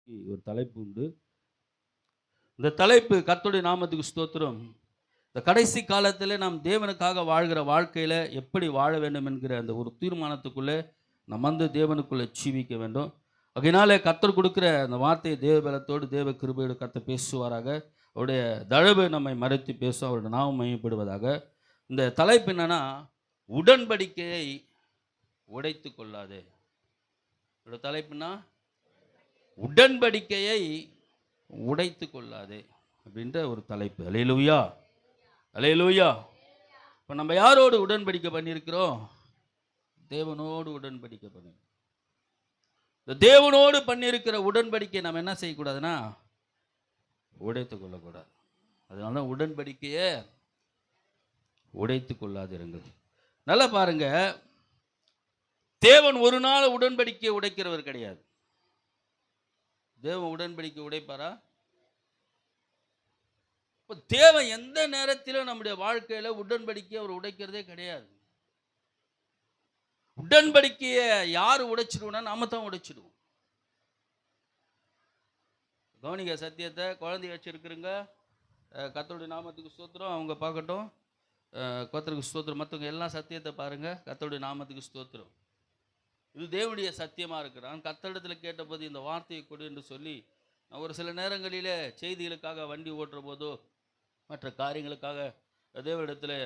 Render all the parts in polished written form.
ஒரு தலைப்பு உண்டு. இந்த தலைப்பு கர்த்தருடைய நாமத்துக்கு ஸ்தோத்திரம். இந்த கடைசி காலத்தில் நாம் தேவனுக்காக வாழ்கிற வாழ்க்கையில எப்படி வாழ வேண்டும் என்கிற அந்த ஒரு தீர்மானத்துக்குள்ளே நம்ம வந்து தேவனுக்குள்ளே ஜீவிக்க வேண்டும். அதனால கர்த்தர் கொடுக்கிற அந்த வார்த்தையை தேவ பலத்தோடு தேவ கிருபையோடு கர்த்தர் பேசுவாராக. அவருடைய தயவு நம்மை மறைத்து பேசும், அவருடைய நாமம் மையப்படுவதாக. இந்த தலைப்பு என்னன்னா, உடன்படிக்கையை உடைத்து கொள்ளாதே. இதோட தலைப்புனா உடன்படிக்கையை உடைத்து கொள்ளாதே அப்படின்ற ஒரு தலைப்பு. அல்லேலூயா, அல்லேலூயா. இப்போ நம்ம யாரோடு உடன்படிக்கை பண்ணியிருக்கிறோம்? தேவனோடு உடன்படிக்கை பண்ணி. இந்த தேவனோடு பண்ணியிருக்கிற உடன்படிக்கை நம்ம என்ன செய்யக்கூடாதுன்னா உடைத்து கொள்ளக்கூடாது. அதனால தான் உடன்படிக்கையை உடைத்து கொள்ளாதிருங்கள். நல்லா பாருங்க, தேவன் ஒரு நாள் உடன்படிக்கையை உடைக்கிறவர் கிடையாது. தேவன் உடன்படிக்கை உடைப்பாரா? இப்போ தேவன் எந்த நேரத்திலும் நம்முடைய வாழ்க்கையில உடன்படிக்கையை அவர் உடைக்கிறதே கிடையாது. உடன்படிக்கையை யார் உடைச்சிடுவோம்னா நாம தான் உடைச்சிடுவோம். கவனிங்க சத்தியத்தை. குழந்தை வச்சிருக்கிறீங்க, கர்த்தருடைய நாமத்துக்கு ஸ்தோத்திரம். அவங்க பார்க்கட்டும், கர்த்தருக்கு ஸ்தோத்திரம். மற்றவங்க எல்லாம் சத்தியத்தை பாருங்க. கர்த்தருடைய நாமத்துக்கு ஸ்தோத்திரம். இது தேவனுடைய சத்தியமாக இருக்கிறான். கர்த்தரிடத்தில் கேட்டபோது இந்த வார்த்தையை கொடு என்று சொல்லி, நான் ஒரு சில நேரங்களில் செய்திகளுக்காக வண்டி ஓட்டுற போதோ மற்ற காரியங்களுக்காக தேவனிடத்தில்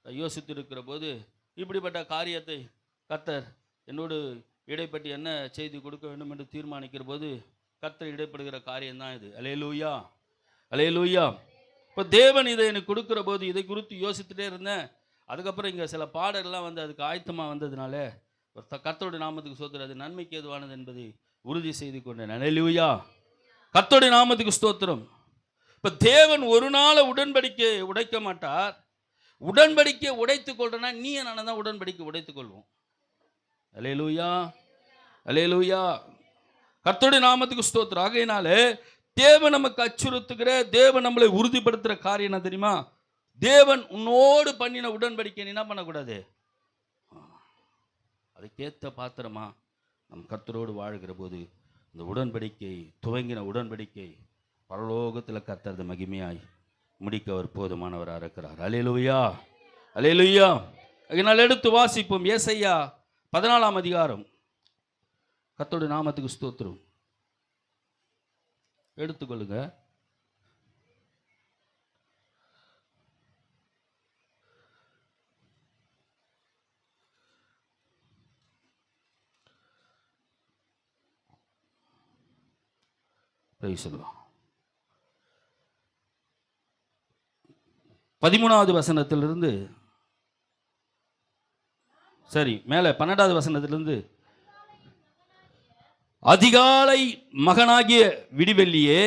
யோசித்து இருக்கிற போது இப்படிப்பட்ட காரியத்தை கர்த்தர் என்னோடு இடைப்பட்டு என்ன செய்தி கொடுக்க வேண்டும் என்று தீர்மானிக்கிற போது கர்த்தர் இடைப்படுகிற காரியம்தான் இது. அல்லேலூயா, அல்லேலூயா. இப்போ தேவன் இதை எனக்கு கொடுக்குற போது இதை குறித்து யோசித்துட்டே இருந்தேன். அதுக்கப்புறம் இங்கே சில பாடல்கள்லாம் வந்து அதுக்கு ஆயத்தமாக வந்ததுனால கர்த்தருடைய நாமத்துக்கு ஸ்தோத்திரம், அது நன்மைக்கு ஏதுவானது என்பதை உறுதி செய்து கொண்டேன். அல்லேலூயா, கர்த்தருடைய நாமத்துக்கு ஸ்தோத்திரம். இப்போ தேவன் ஒரு நாள் உடன்படிக்கை உடைக்க மாட்டார். உடன்படிக்கை உடைத்து கொள்றனா நீ நான் தான் உடன்படிக்கை உடைத்துக் கொள்வோம். அல்லேலூயா, அல்லேலூயா. கர்த்தருடைய நாமத்துக்கு ஸ்தோத்திரம். ஆகையினாலே தேவன் நமக்கு அச்சுறுத்துகிற, தேவன் நம்மளை உறுதிப்படுத்துகிற காரியம் என்ன தெரியுமா? தேவன் உன்னோடு பண்ணின உடன்படிக்கை நீ என்ன பண்ணக்கூடாது, அதுக்கேற்ற பாத்திரமா நம் கர்த்தரோடு வாழ்கிற போது இந்த உடன்படிக்கை, துவங்கின உடன்படிக்கை பரலோகத்தில் கர்த்தரது மகிமையாய் முடிக்க அவர் போதுமானவராக இருக்கிறார். அல்லேலூயா, அல்லேலூயா. அதனால் எடுத்து வாசிப்போம். ஏசாயா 14 அதிகாரம். கர்த்தருடைய நாமத்துக்கு ஸ்தோத்திரம். எடுத்துக்கொள்ளுங்க. சொல்லலாம். 13வது வசனத்திலிருந்து, சரி மேலே 12வது வசனத்திலிருந்து, அதிகாலை மகனாகிய விடிவெள்ளியே,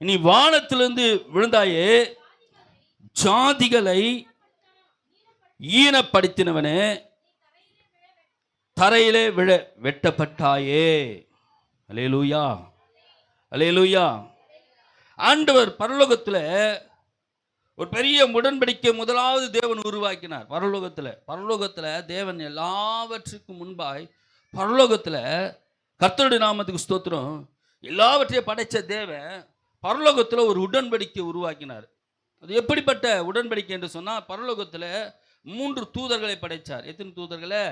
நீ வானத்திலிருந்து விழுந்தாயே, ஜாதிகளை ஈனப்படுத்தினவனே, தரையிலே விழ வெட்டப்பட்டாயே. அல்லேலூயா, அல்லேலூயா. ஆண்டவர் பரலோகத்தில் ஒரு பெரிய உடன்படிக்கை முதலாவது தேவன் உருவாக்கினார். பரலோகத்தில் தேவன் எல்லாவற்றுக்கும் முன்பாய் பரலோகத்தில் கர்த்தருடைய நாமத்துக்கு ஸ்தோத்திரம், எல்லாவற்றையும் படைத்த தேவன் பரலோகத்தில் ஒரு உடன்படிக்கை உருவாக்கினார். அது எப்படிப்பட்ட உடன்படிக்கை என்று சொன்னால், பரலோகத்தில் 3 தூதர்களை படைத்தார். எத்தனை தூதர்களை?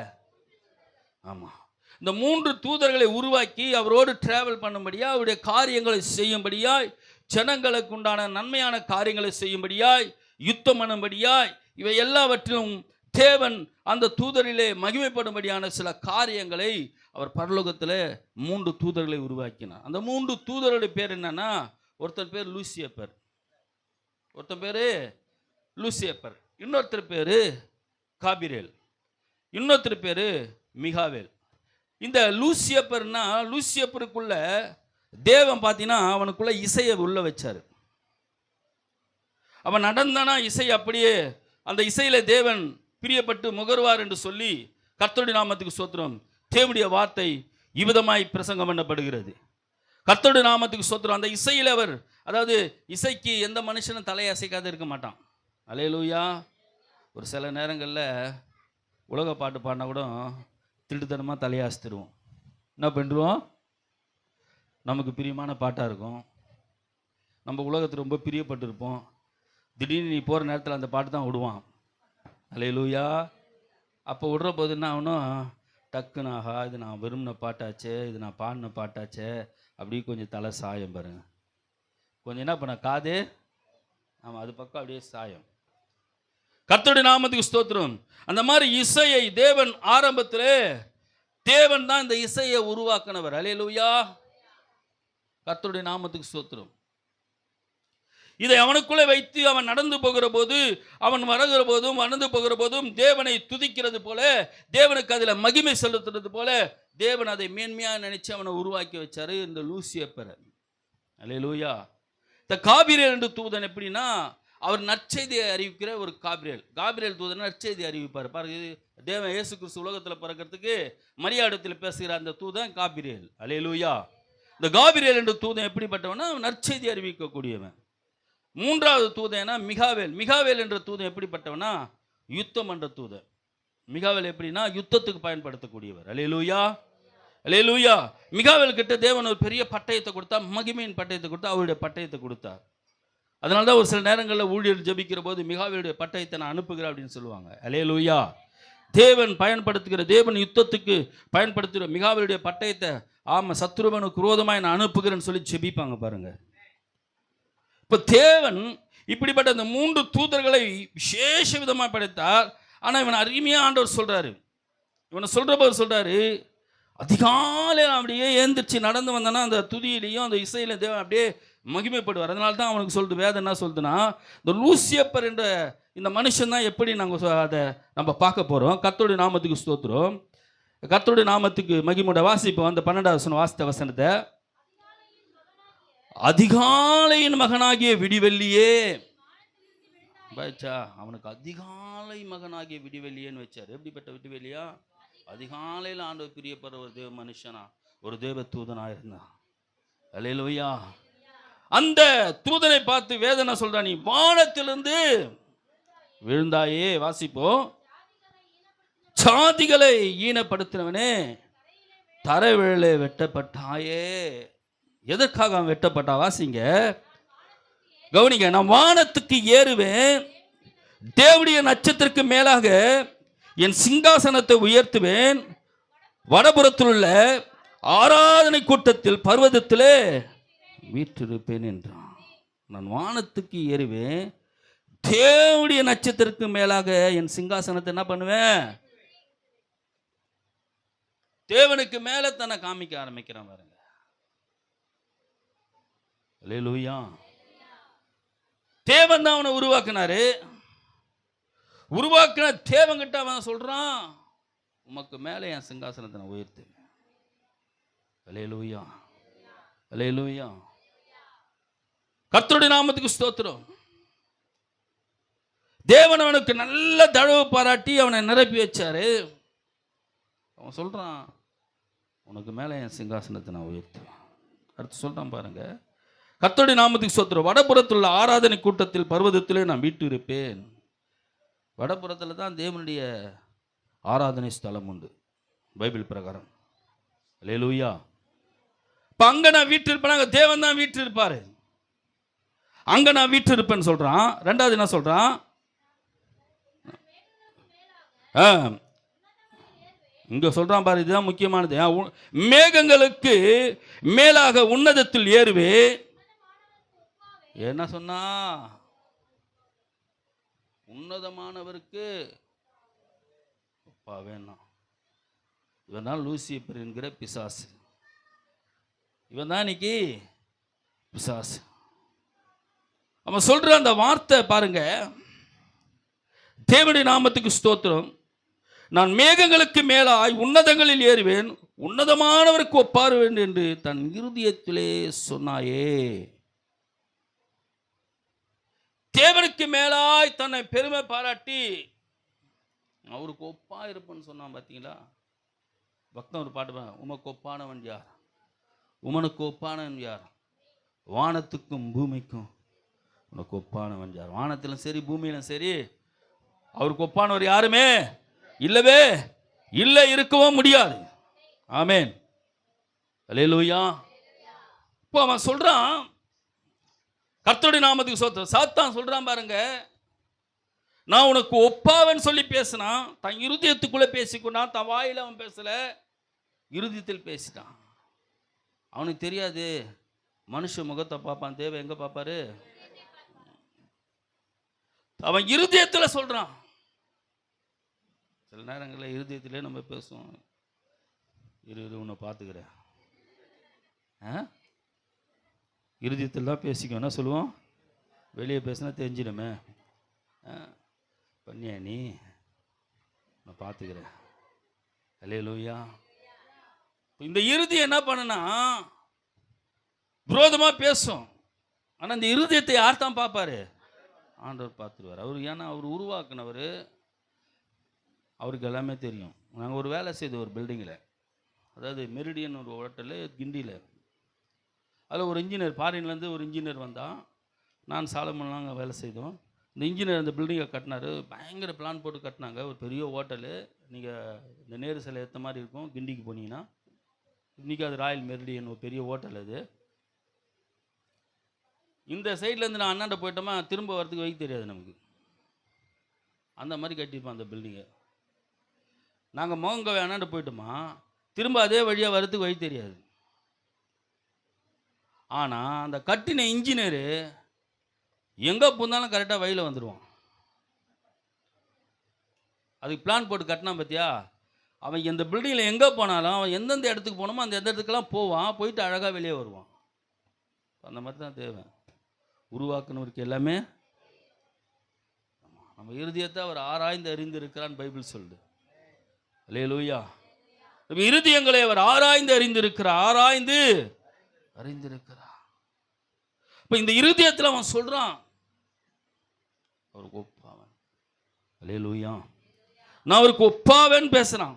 ஆமாம், இந்த 3 தூதர்களை உருவாக்கி அவரோடு டிராவல் பண்ணும்படியா, அவருடைய காரியங்களை செய்யும்படியாய், ஜனங்களுக்கு உண்டான நன்மையான காரியங்களை செய்யும்படியாய், யுத்தம் பண்ணும்படியாய், இவை எல்லாவற்றிலும் தேவன் அந்த தூதரிலே மகிமைப்படும்படியான சில காரியங்களை அவர் பரலோகத்தில் 3 தூதர்களை உருவாக்கினார். அந்த 3 தூதருடைய பேர் என்னன்னா, ஒருத்தர் பேர் லூசியப்பர், ஒருத்தர் பேர் லூசியப்பர், இன்னொருத்தர் பேர் காபிரேல், இன்னொருத்தர் பேர் மிகாவேல். இந்த லூசியப்பர்னா, லூசியப்பருக்குள்ள தேவன் பார்த்தீங்கன்னா அவனுக்குள்ள இசையை உள்ள வச்சார். அவன் நடந்தானா இசை அப்படியே, அந்த இசையில தேவன் பிரியப்பட்டு முகர்வார் என்று சொல்லி கர்த்தருடைய நாமத்துக்கு ஸ்தோத்திரம், தேவனுடைய வார்த்தை இவ்விதமாய் பிரசங்கம் பண்ணப்படுகிறது. கர்த்தருடைய நாமத்துக்கு ஸ்தோத்திரம். அந்த இசையில் அவர், அதாவது இசைக்கு எந்த மனுஷனும் தலையை அசைக்காத இருக்க மாட்டான். அல்லேலூயா. ஒரு சில நேரங்களில் உலக பாட்டு பாடினா கூட திருட்டுத்தனமாக தலையாசித்துருவோம். என்ன பண்ணுறோம்? நமக்கு பிரியமான பாட்டாக இருக்கும். நம்ம உலகத்தில் ரொம்ப பிரியப்பட்டிருப்போம். திடீர்னு நீ போகிற நேரத்தில் அந்த பாட்டு தான் விடுவான். அல்லேலூயா. அப்போ விடுற போது என்ன ஆகணும், டக்குன்னு ஆஹா இது நான் விரும்பின பாட்டாச்சே, இது நான் பாடின பாட்டாச்சே, அப்படி கொஞ்சம் தலை சாயம் பாருங்க. கொஞ்சம் என்ன பண்ண காது, ஆமாம் அது பக்கம் அப்படியே சாயம். கர்த்தருடைய நாமத்துக்கு ஸ்தோத்திரம். அந்த மாதிரி இசையை தேவன் ஆரம்பத்தில், தேவன் தான் இந்த இசையை உருவாக்கினவர். அல்லேலூயா. கர்த்தருடைய நாமத்துக்கு ஸ்தோத்திரம். இதை அவனுக்குள்ளே வைத்து அவன் நடந்து போகிற போது, அவன் வருகிற போதும் நடந்து போகிற போதும் தேவனை துதிக்கிறது போல, தேவனுக்கு அதில் மகிமை செலுத்துறது போல, தேவன் அதை மேன்மையாக நினைச்சு அவனை உருவாக்கி வச்சாரு இந்த லூசியப்பரை. அல்லேலூயா. இந்த காபிரியல் என்று தூதன் எப்படின்னா, அவர் நற்செய்தியை அறிவிக்கிற ஒரு காபிரியல் தூதன் நற்செய்தி அறிவிப்பார். பாருங்க, தேவன் இயேசு கிறிஸ்து உலகத்தில் பிறக்கிறதுக்கு மரியாதத்தில் பேசுகிற அந்த தூதன் காபிரியல். அல்லேலூயா. இந்த காபிரியல் என்று தூதன் எப்படிப்பட்டவனா, நற்செய்தி அறிவிக்கக்கூடியவன். மூன்றாவது தூதனா மிகாவேல் என்ற தூதன் எப்படிப்பட்டவனா, யுத்தம் என்ற தூதன். மிகாவேல் எப்படின்னா யுத்தத்துக்கு பயன்படுத்தக்கூடியவர். அல்லேலூயா. அல்லேலூயா. மிகாவேல் கிட்ட தேவன் ஒரு பெரிய பட்டயத்தை கொடுத்தா, மகிமையின் பட்டயத்தை கொடுத்தா, அவருடைய பட்டயத்தை கொடுத்தார். அதனால தான் ஒரு சில நேரங்களில் ஊழியர் ஜெபிக்கிற போது மிகாவேலுடைய பட்டயத்தை நான் அனுப்புகிறேன் அப்படின்னு சொல்லுவாங்க. அல்லேலூயா. தேவன் பயன்படுத்துகிற, தேவன் யுத்தத்துக்கு பயன்படுத்துகிற மிகாவேலுடைய பட்டயத்தை, ஆமாம் சத்ருவனுக்கு விரோதமாய் நான் அனுப்புகிறேன்னு சொல்லி ஜெபிப்பாங்க பாருங்க. இப்போ தேவன் இப்படிப்பட்ட அந்த 3 தூதர்களை விசேஷ விதமாக படைத்தார். ஆனால் இவன் அருமையாக ஆண்டவர் சொல்கிறாரு. இவனை சொல்கிற போது சொல்கிறாரு, அதிகாலையில் அப்படியே ஏந்திரிச்சு நடந்து வந்தானா அந்த துதியிலையும் அந்த இசையிலையும் தேவன் அப்படியே மகிமைப்படுவார். அதனால தான் அவனுக்கு சொல்லிட்டு வேதம் என்ன சொல்லுதுன்னா, இந்த லூசியப்பர் என்ற இந்த மனுஷன் தான் எப்படி நாங்கள் அதை நம்ம பார்க்க போகிறோம். கர்த்தருடைய நாமத்துக்கு ஸ்தோத்திரம். கர்த்தருடைய நாமத்துக்கு மகிமையோட வாசிப்போம். அந்த 12வது வாசித்த வசனத்தை, அதிகாலையின் மகனாகிய விடிவெள்ளியே பாய்ச்சா, அவனுக்கு அதிகாலை மகனாகிய விடிவெள்ளியேன்னு வச்சார். எப்படிப்பட்ட விடிவெள்ளியா? அதிகாலையில் ஆண்டவர் பிரியப்படுற ஒரு தேவ மனுஷனா, ஒரு தேவ தூதனா இருந்தான். அல்லேலூயா. அந்த தூதனை பார்த்து வேதனை சொல்றா, நீ வானத்திலிருந்து விழுந்தாயே. வாசிப்போம். சாதிகளை ஈனப்படுத்தினவனே, தரைவிழலே வெட்டப்பட்டாயே. எதற்காக அவன் வெட்டப்பட்டா? வாசிங்க, கவனிங்க. நான் வானத்துக்கு ஏறுவேன், தேவனுடைய நட்சத்திரத்துக்கு மேலாக என் சிங்காசனத்தை உயர்த்துவேன், வடபுறத்தில் உள்ள ஆராதனை கூட்டத்தில் பர்வதத்திலே வீற்றிருப்பேன் என்றான். நான் வானத்துக்கு ஏறுவேன், தேவனுடைய நட்சத்திரத்துக்கு மேலாக என் சிங்காசனத்தை என்ன பண்ணுவேன்? தேவனுக்கு மேல தன்னை காமிக்க ஆரம்பிக்கிறான் பாருங்க. அல்லேலூயா. தேவன் தான் அவனை உருவாக்கினாரு. உருவாக்கின தேவன்கிட்ட அவன் சொல்றான், உமக்கு மேலே என் சிங்காசனத்தை நான் உயர்த்துவேன். அல்லேலூயா. அல்லேலூயா. கர்த்தருடைய நாமத்துக்கு ஸ்தோத்திரம். தேவன் அவனுக்கு நல்ல தழவு பாராட்டி அவனை நிரப்பி வச்சாரு. அவன் சொல்றான், உனக்கு மேலே என் சிங்காசனத்தை நான் உயர்த்துவேன். அடுத்து சொல்றான் பாருங்க, கர்த்தருடைய நாமத்துக்கு ஸ்தோத்திரம். வடபுறத்தில் உள்ள ஆராதனை கூட்டத்தில் பர்வதத்திலே நான் வீட்டு இருப்பேன். வடபுறத்தில் தான் தேவனுடைய ஆராதனை ஸ்தலம் உண்டு பைபிள் பிரகாரம். அல்லேலூயா. இப்போ அங்கே நான் வீட்டு இருப்பேன், தேவன் தான் வீட்டு இருப்பார். அங்கே நான் வீட்டு இருப்பேன்னு சொல்கிறான். ரெண்டாவது என்ன சொல்கிறான்? இங்கே சொல்கிறான் பாரு, இதுதான் முக்கியமானது. மேகங்களுக்கு மேலாக உன்னதத்தில் ஏறுவே. என்ன சொன்னா? உன்னதமானவருக்கு அப்பா வேணாம். இவன் தான் லூசியப்பர் என்கிற பிசாசு. இவன் தான் இன்னைக்கு பிசாசு. அவன் சொல்ற அந்த வார்த்தை பாருங்க, தேவனுடைய நாமத்துக்கு ஸ்தோத்திரம். நான் மேகங்களுக்கு மேலாய் உன்னதங்களில் ஏறுவேன், உன்னதமானவருக்கு ஒப்பாருவேன் என்று தன் இருதயத்திலே சொன்னாயே. தேவனுக்கு மேலாய் தன்னை பெருமை பாராட்டி அவருக்கு ஒப்பா இருப்பேன்னு சொன்னான். பார்த்தீங்களா? பக்தன் ஒரு பாட்டு, உமக்கு ஒப்பானவன் யார், உமனுக்கு ஒப்பானவன் யார், வானத்துக்கும் பூமிக்கும் உனக்கு ஒப்பானவன் யார். வானத்திலும் சரி பூமியிலும் சரி அவருக்கு ஒப்பானவர் யாருமே இல்லவே இல்லை, இருக்கவும் முடியாது. ஆமேன். அல்லேலூயா. இப்போ அவன் சொல்றான், கர்த்தருடைய நாமத்துக்கு ஸ்தோத்திரம். சாத்தான் சொல்றான் பாருங்க, நான் உனக்கு ஒப்பாவன் சொல்லி பேசினான். தன் இருதயத்துக்குள்ள பேசிக்கொண்டான். தன் வாயில அவன் பேசல, இருதயத்தில் பேசிட்டான். அவனுக்கு தெரியாது மனுஷ முகத்தை பார்ப்பான், தேவ எங்க பார்ப்பாரு. அவன் இருதயத்தில் சொல்றான். சில நேரங்களில் இருதயத்திலே நம்ம பேசுவோம், உன்னை பார்த்துக்கிறேன். இருதயத்தில் தான் பேசிக்கோ, என்ன சொல்லுவோம், வெளியே பேசினா தெரிஞ்சிடுமே, பண்ணியா நீ, நான் பார்த்துக்கிறேன். அல்லேலூயா. இந்த இருதயம் என்ன பண்ணுனா விரோதமாக பேசும். ஆனால் இந்த இருதயத்தை யார் தான் பார்ப்பாரு? ஆண்டவர் பார்த்துருவார். அவர் ஏன்னா அவர் உருவாக்குனவர், அவருக்கு எல்லாமே தெரியும். நாங்கள் ஒரு வேலை செய்தோம் ஒரு பில்டிங்கில், அதாவது மெரிடியன் ஒரு ஹோட்டலு கிண்டியில். அதில் ஒரு இன்ஜினியர், ஃபாரின்லேருந்து ஒரு இன்ஜினியர் வந்தான். நான் சாலமன்லாம் அங்கே வேலை செய்தோம். இந்த இன்ஜினியர் அந்த பில்டிங்கை கட்டினார். பயங்கர பிளான் போட்டு கட்டினாங்க. ஒரு பெரிய ஹோட்டலு, நீங்கள் இந்த நேரு சிலை ஏற்ற மாதிரி இருக்கும். கிண்டிக்கு போனீங்கன்னா இன்றைக்கி அது ராயல் மெரிடியன் ஒரு பெரிய ஹோட்டல். அது இந்த சைட்லேருந்து நான் அண்ணாண்ட போயிட்டோமா திரும்ப வரதுக்கு வைக்க தெரியாது நமக்கு. அந்த மாதிரி கட்டியிருப்போம் அந்த பில்டிங்கை. நாங்கள் மோகங்கவை அண்ணாண்ட போயிட்டோமா திரும்ப அதே வழியாக வரதுக்கு வைக்க தெரியாது. ஆனால் அந்த கட்டின இன்ஜினியரு எங்கே போனாலும் கரெக்டாக வழியில் வந்துடுவான். அதுக்கு பிளான் போட்டு கட்டினான் பார்த்தியா, அவன் எந்த பில்டிங்கில் எங்கே போனாலும் அவன் எந்தெந்த இடத்துக்கு போனோமோ அந்த எந்த இடத்துக்கெல்லாம் போவான், போயிட்டு அழகாக வெளியே வருவான். அந்த மாதிரி தான் தேவை. உருவாக்குனவருக்கு எல்லாமே. நம்ம இருதயத்தை அவர் ஆராய்ந்து அறிந்து இருக்கிறான்னு பைபிள் சொல்லுது. அல்லேலூயா. நம்ம இருதயங்களை அவர் ஆராய்ந்து அறிந்திருக்கிறார், ஆராய்ந்து அறிந்திருக்கிறார். இப்போ இந்த இருதயத்தில் அவன் சொல்றான், அவருக்கு ஒப்பாவன். அல்லேலூயா. நான் அவருக்கு ஒப்பாவன் பேசுறான்.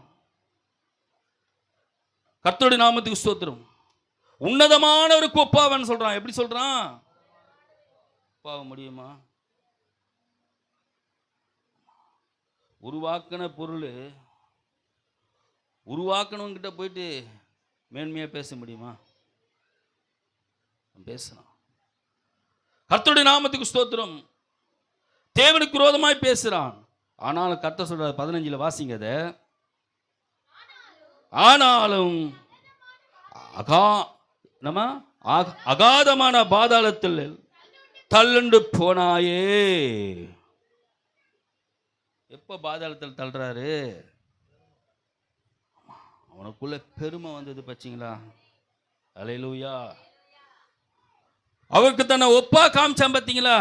கர்த்தருடைய நாமத்துக்கு ஸ்தோத்திரம். உன்னதமானவருக்கு ஒப்பாவன் சொல்றான். எப்படி சொல்றான்? ஒப்பாக முடியுமா? உருவாக்கின பொருள் உருவாக்கணுங்கிட்ட போயிட்டு மேன்மையாக பேச முடியுமா? பேசலாம். கர்த்தருடைய நாமத்துக்கு ஸ்தோத்திரம். தேவனுக்கு விரோதமாய் பேசுறான். ஆனாலும் கர்த்தர் சொல்றார் 15 வாசிங்க அதை. ஆனாலும் அகாதமான பாதாளத்தில் தள்ளுண்டு போனாயே. எப்ப பாதாளத்தில் தள்ளுறாரு? அவனுக்குள்ள பெருமை வந்தது பச்சீங்களா? அல்லேலூயா. அவருக்கு தன்னை ஒப்பா காமிச்சான் பார்த்தீங்களா?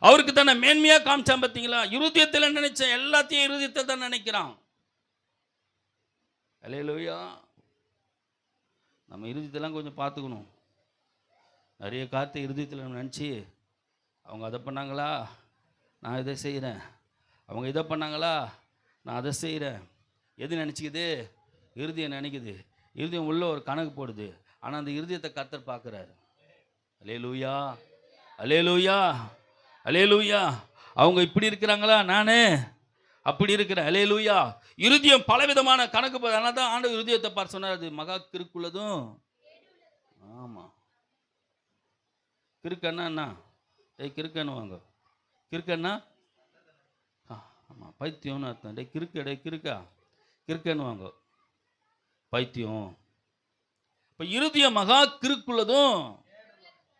அவருக்கு தன்னை மேன்மையா காமிச்சான் பார்த்தீங்களா? இருதயத்தில் நினைச்ச எல்லாத்தையும் இருதயத்தில் தான் நினைக்கிறான். அல்லேலூயா. நம்ம இருதயத்தெல்லாம் கொஞ்சம் பார்த்துக்கணும். நிறைய காற்று இருதயத்தில் நம்ம நினச்சி, அவங்க அதை பண்ணாங்களா நான் இதை செய்கிறேன், அவங்க இதை பண்ணாங்களா நான் அதை செய்கிறேன். எது நினச்சிக்குது? இருதயம் நினைக்குது. இருதயம் உள்ள ஒரு கணக்கு போடுது. ஆனால் அந்த இருதயத்தை கர்த்தர் பார்க்குறாரு. அல்லேலூயா, அல்லேலூயா, அல்லேலூயா. அவங்க இப்படி இருக்கிறாங்களா, நானே அப்படி இருக்கிறேன். அல்லேலூயா. இருதயம் பலவிதமான கணக்கு போது. அதனால தான் ஆண்டவர் இருதயத்தை பார்த்து சொன்னார், அது மகா கிறுக்குள்ளதும். ஆமாம், கிறுக்கன்னா என்ன? கிறுக்கன்னு வாங்க. கிறுக்கன்னா ஆமாம் பைத்தியம்னு அர்த்தம். கிறுக்கா கிறுக்கன்னு வாங்க, பைத்தியம். இப்போ இருதயம் மகா கிறுக்குள்ளதும்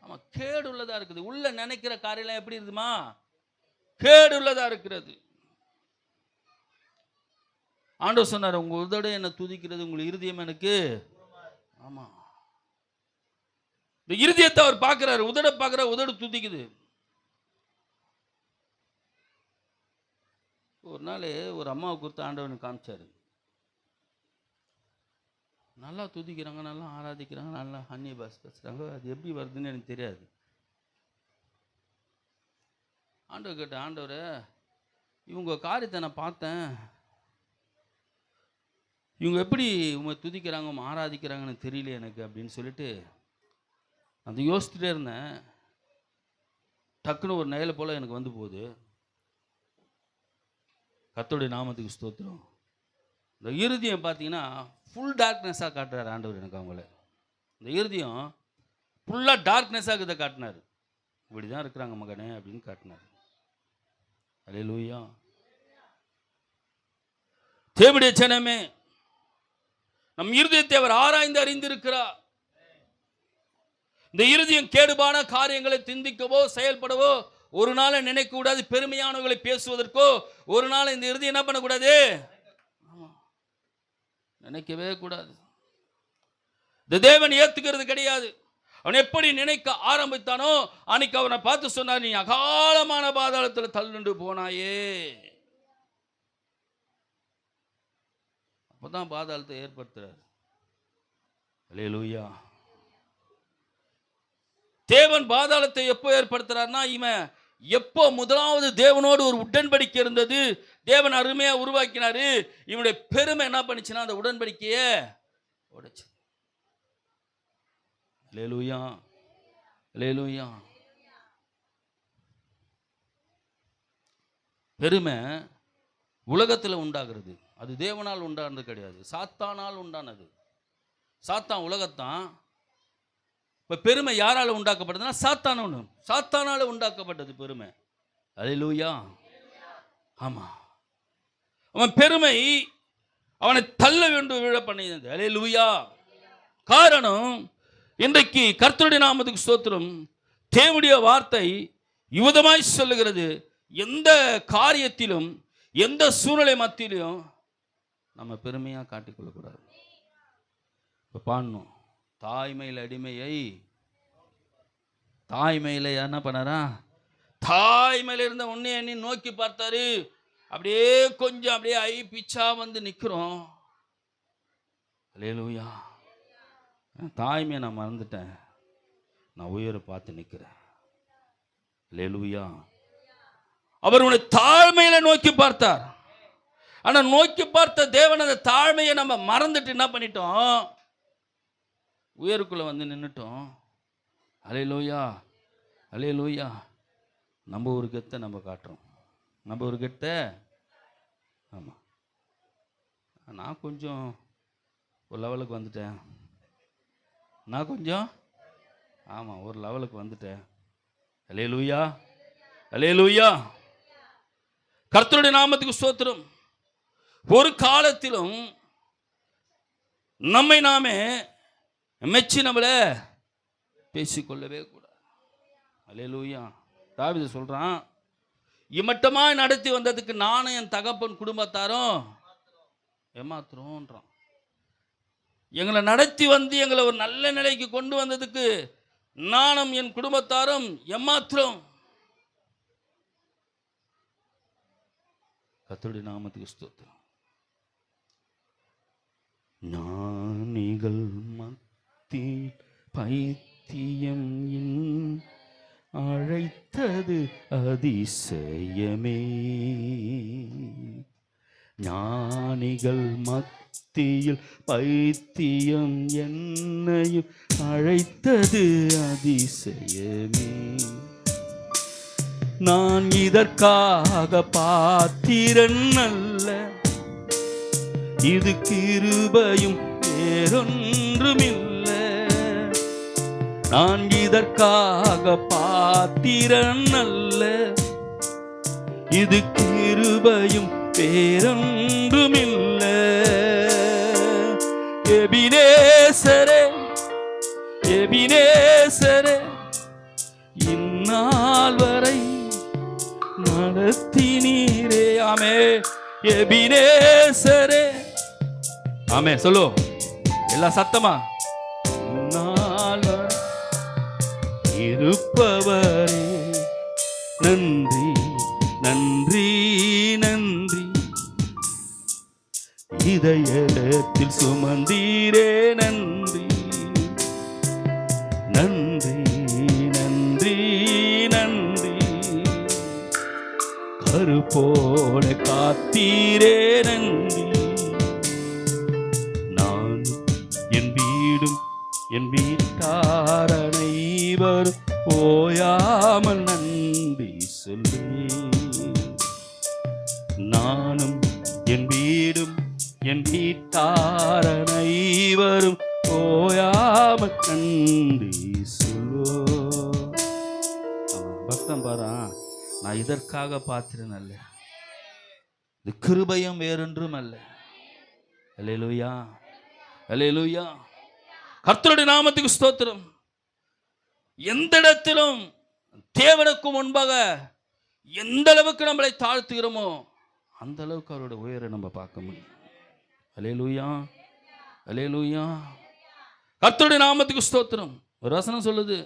ஆமாம் கேடு உள்ளதாக இருக்குது. உள்ள நினைக்கிற காரியெல்லாம் எப்படி இருக்குதுமா? கேடு உள்ளதாக இருக்கிறது. ஆண்டவர் சொன்னார், உங்கள் உதடு என்னை துதிக்கிறது, உங்கள் இருதயம் எனக்கு. ஆமாம், இந்த இருதயத்தை அவர் பார்க்கிறாரு. உதட பார்க்குற, உதடு துதிக்குது. ஒரு நாள் ஒரு அம்மாவை குறித்து ஆண்டவனுக்கு காமிச்சாரு. நல்லா துதிக்கிறாங்க, நல்லா ஆராதிக்கிறாங்க, நல்லா அந்நிய பாஷை பேசுகிறாங்க. அது எப்படி வருதுன்னு எனக்கு தெரியாது. ஆண்டவர் கேட்ட, ஆண்டவரை இவங்க காரியத்தை நான் பார்த்தேன், இவங்க எப்படி உங்க துதிக்கிறாங்க ஆராதிக்கிறாங்கன்னு தெரியல எனக்கு அப்படின்னு சொல்லிட்டு அந்த யோசிச்சுட்டே இருந்தேன். டக்குன்னு ஒரு நயலை போல் எனக்கு வந்து போகுது. கர்த்தருடைய நாமத்துக்கு ஸ்தோத்திரம். இந்த இருதயம் பார்த்தீங்கன்னா ஃபுல் டார்க்னஸாக காட்டுறாரு ஆண்டவர் எனக்கு அவங்கள. இந்த இருதயம் ஃபுல்லாக டார்க்னஸாக இதை காட்டினார். இப்படி தான் இருக்கிறாங்க மகனே அப்படின்னு காட்டினார். அல்லேலூயா. தேவனுடைய ஜனமே, நம் இருதயத்தை அவர் ஆராய்ந்து அறிந்திருக்கிறார். இந்த இருதயம் கேடுபான காரியங்களை சிந்திக்கவோ செயல்படவோ ஒரு நாளை நினைக்க கூடாது. பெருமையானவர்களை பேசுவதற்கோ ஒரு நாள் இந்த இருதயம் என்ன பண்ணக்கூடாது, நினைக்கவே கூடாது. இந்த தேவன் ஏத்துக்கிறது கிடையாது. அவன் எப்படி நினைக்க ஆரம்பித்தானோ அன்னைக்கு அவனை பார்த்து சொன்னார், நீ அகாலமான பாதாளத்தில் தள்ளுண்டு போனாயே. அப்பதான் பாதாளத்தை ஏற்படுத்துறார். அல்லேலூயா. தேவன் பாதாளத்தை எப்போ ஏற்படுத்துறார்னா, இவன் எப்போ முதலாவது தேவனோடு ஒரு உடன்படிக்கை இருந்தது, தேவன் அருமையா உருவாக்கினாரு, இவனுடைய பெருமை என்ன பண்ணிச்சுன்னா அந்த உடன்படிக்கையை உடைச்சு. அல்லேலூயா, அல்லேலூயா. பெருமை உலகத்தில் உண்டாகிறது, அது தேவனால் உண்டானது கிடையாது, சாத்தானால் உண்டானது. சாத்தான் உலகத்தான். இப்போ பெருமை யாரால் உண்டாக்கப்பட்டதுன்னா சாத்தானால உண்டாக்கப்பட்டது பெருமை. அல்லேலூயா. ஆமாம், அவன் பெருமை அவனை தள்ள வேண்டும் விழ பண்ணியது. அல்லேலூயா. காரணம், இன்றைக்கு கர்த்தருடைய நாமத்துக்கு ஸ்தோத்திரம், தேவனுடைய வார்த்தை யுவதமாய் சொல்லுகிறது, எந்த காரியத்திலும் எந்த சூழ்நிலை மத்தியிலும் நம்ம பெருமையாக காட்டிக்கொள்ளக்கூடாது. இப்போ பாடணும், தாய்மையில் அடிமையை தாய்மையில் என்ன பண்ணாரா, தாய்மையில் இருந்த உன்னை எண்ணி நோக்கி பார்த்தாரு. அப்படியே கொஞ்சம் அப்படியே ஐ பிச்சா வந்து நிற்கிறோம். அல்லேலூயா. தாய்மையை நான் மறந்துட்டேன், நான் உயரை பார்த்து நிற்கிறேன். அல்லேலூயா. அவர் உன்னை தாழ்மையில நோக்கி பார்த்தார். ஆனா நோக்கி பார்த்த தேவன் அந்த தாழ்மையை நம்ம மறந்துட்டு என்ன பண்ணிட்டோம், உயருக்குள்ள வந்து நின்றுட்டோம். அல்லேலூயா, அல்லேலூயா. நம்ம ஒரு கெத்தை நம்ம காட்டுறோம், நம்ம ஒரு கெத்தை. ஆமாம், நான் கொஞ்சம் ஒரு லெவலுக்கு வந்துட்டேன், நான் கொஞ்சம் ஆமாம் ஒரு லெவலுக்கு வந்துட்டேன். அல்லேலூயா, அல்லேலூயா. கர்த்தருடைய நாமத்துக்கு ஸ்தோத்திரம். ஒரு காலத்திலும் நம்மை நாமே மெச்சி நம்மளை பேசிக்கொள்ளவே கூடாது. அல்லேலூயா. தாவீது சொல்றான், இம்மட்டமாய் நடத்தி வந்ததுக்கு நானும் என் தகப்பன் குடும்பத்தாரும் ஏமாத்துறோன்றான். எங்களை நடத்தி வந்து எங்களை ஒரு நல்ல நிலைக்கு கொண்டு வந்ததுக்கு நானும் என் குடும்பத்தாரும் ஏமாத்துறோம். கர்த்தருடைய நாமத்துக்கு ஸ்தோத்திரம். ஞானிகள் மத்தியில் பைத்தியம் அழைத்தது அதிசயமே. ஞானிகள் மத்தியில் பைத்தியம் என்னையும் அழைத்தது அதிசயமே. நான் இதற்காக பாத்திரன் அல்ல, இது கிருபையும் வேறொன்றுமில்லை. நான் இதற்காக பாத்திரன் அல்ல, இது கிருபையும் வேறொன்றுமில்லை. எபினேசரே, எபினேசரே, இந்நாள் வரை நடத்தினீரே. ஆமே, எபினேசரே. ஆமே, சொல்லு எல்லா சத்தமா. இந்நாள் வரை இருப்பவரே, நன்றி நன்றி நன்றி. இதயத்தில் சுமந்தீரே, நன்றி நன்றி நன்றி நன்றி. கருப்போட காத்தீரே, நன்றி. நான் என் வீடும் என் வீட்டார் அனைவரும் ஓயாமல் நன்றி சொல்லி. நானும் என் வீடும் என் வீட்டார் அனைவரும் ஓயாமல் நன்றி சொல்லுவோம். பக்தன் பாரா, நான் இதற்காக பாத்திரன் அல்ல, இது கிருபையும் வேறொன்றும் அல்ல. அல்லேலூயா, அல்லேலூயா. கர்த்தருடைய நாமத்துக்கு ஸ்தோத்திரம். எந்த இடத்திலும் தேவனுக்கு முன்பாக எந்த அளவுக்கு நம்மளை தாழ்த்துகிறோமோ அந்த அளவுக்கு அவருடைய உயரை நம்ம பார்க்க முடியும். அல்லேலூயா, அல்லேலூயா. கர்த்தருடைய நாமத்துக்கு ஸ்தோத்திரம். ஒரு வசனம் சொல்லுது,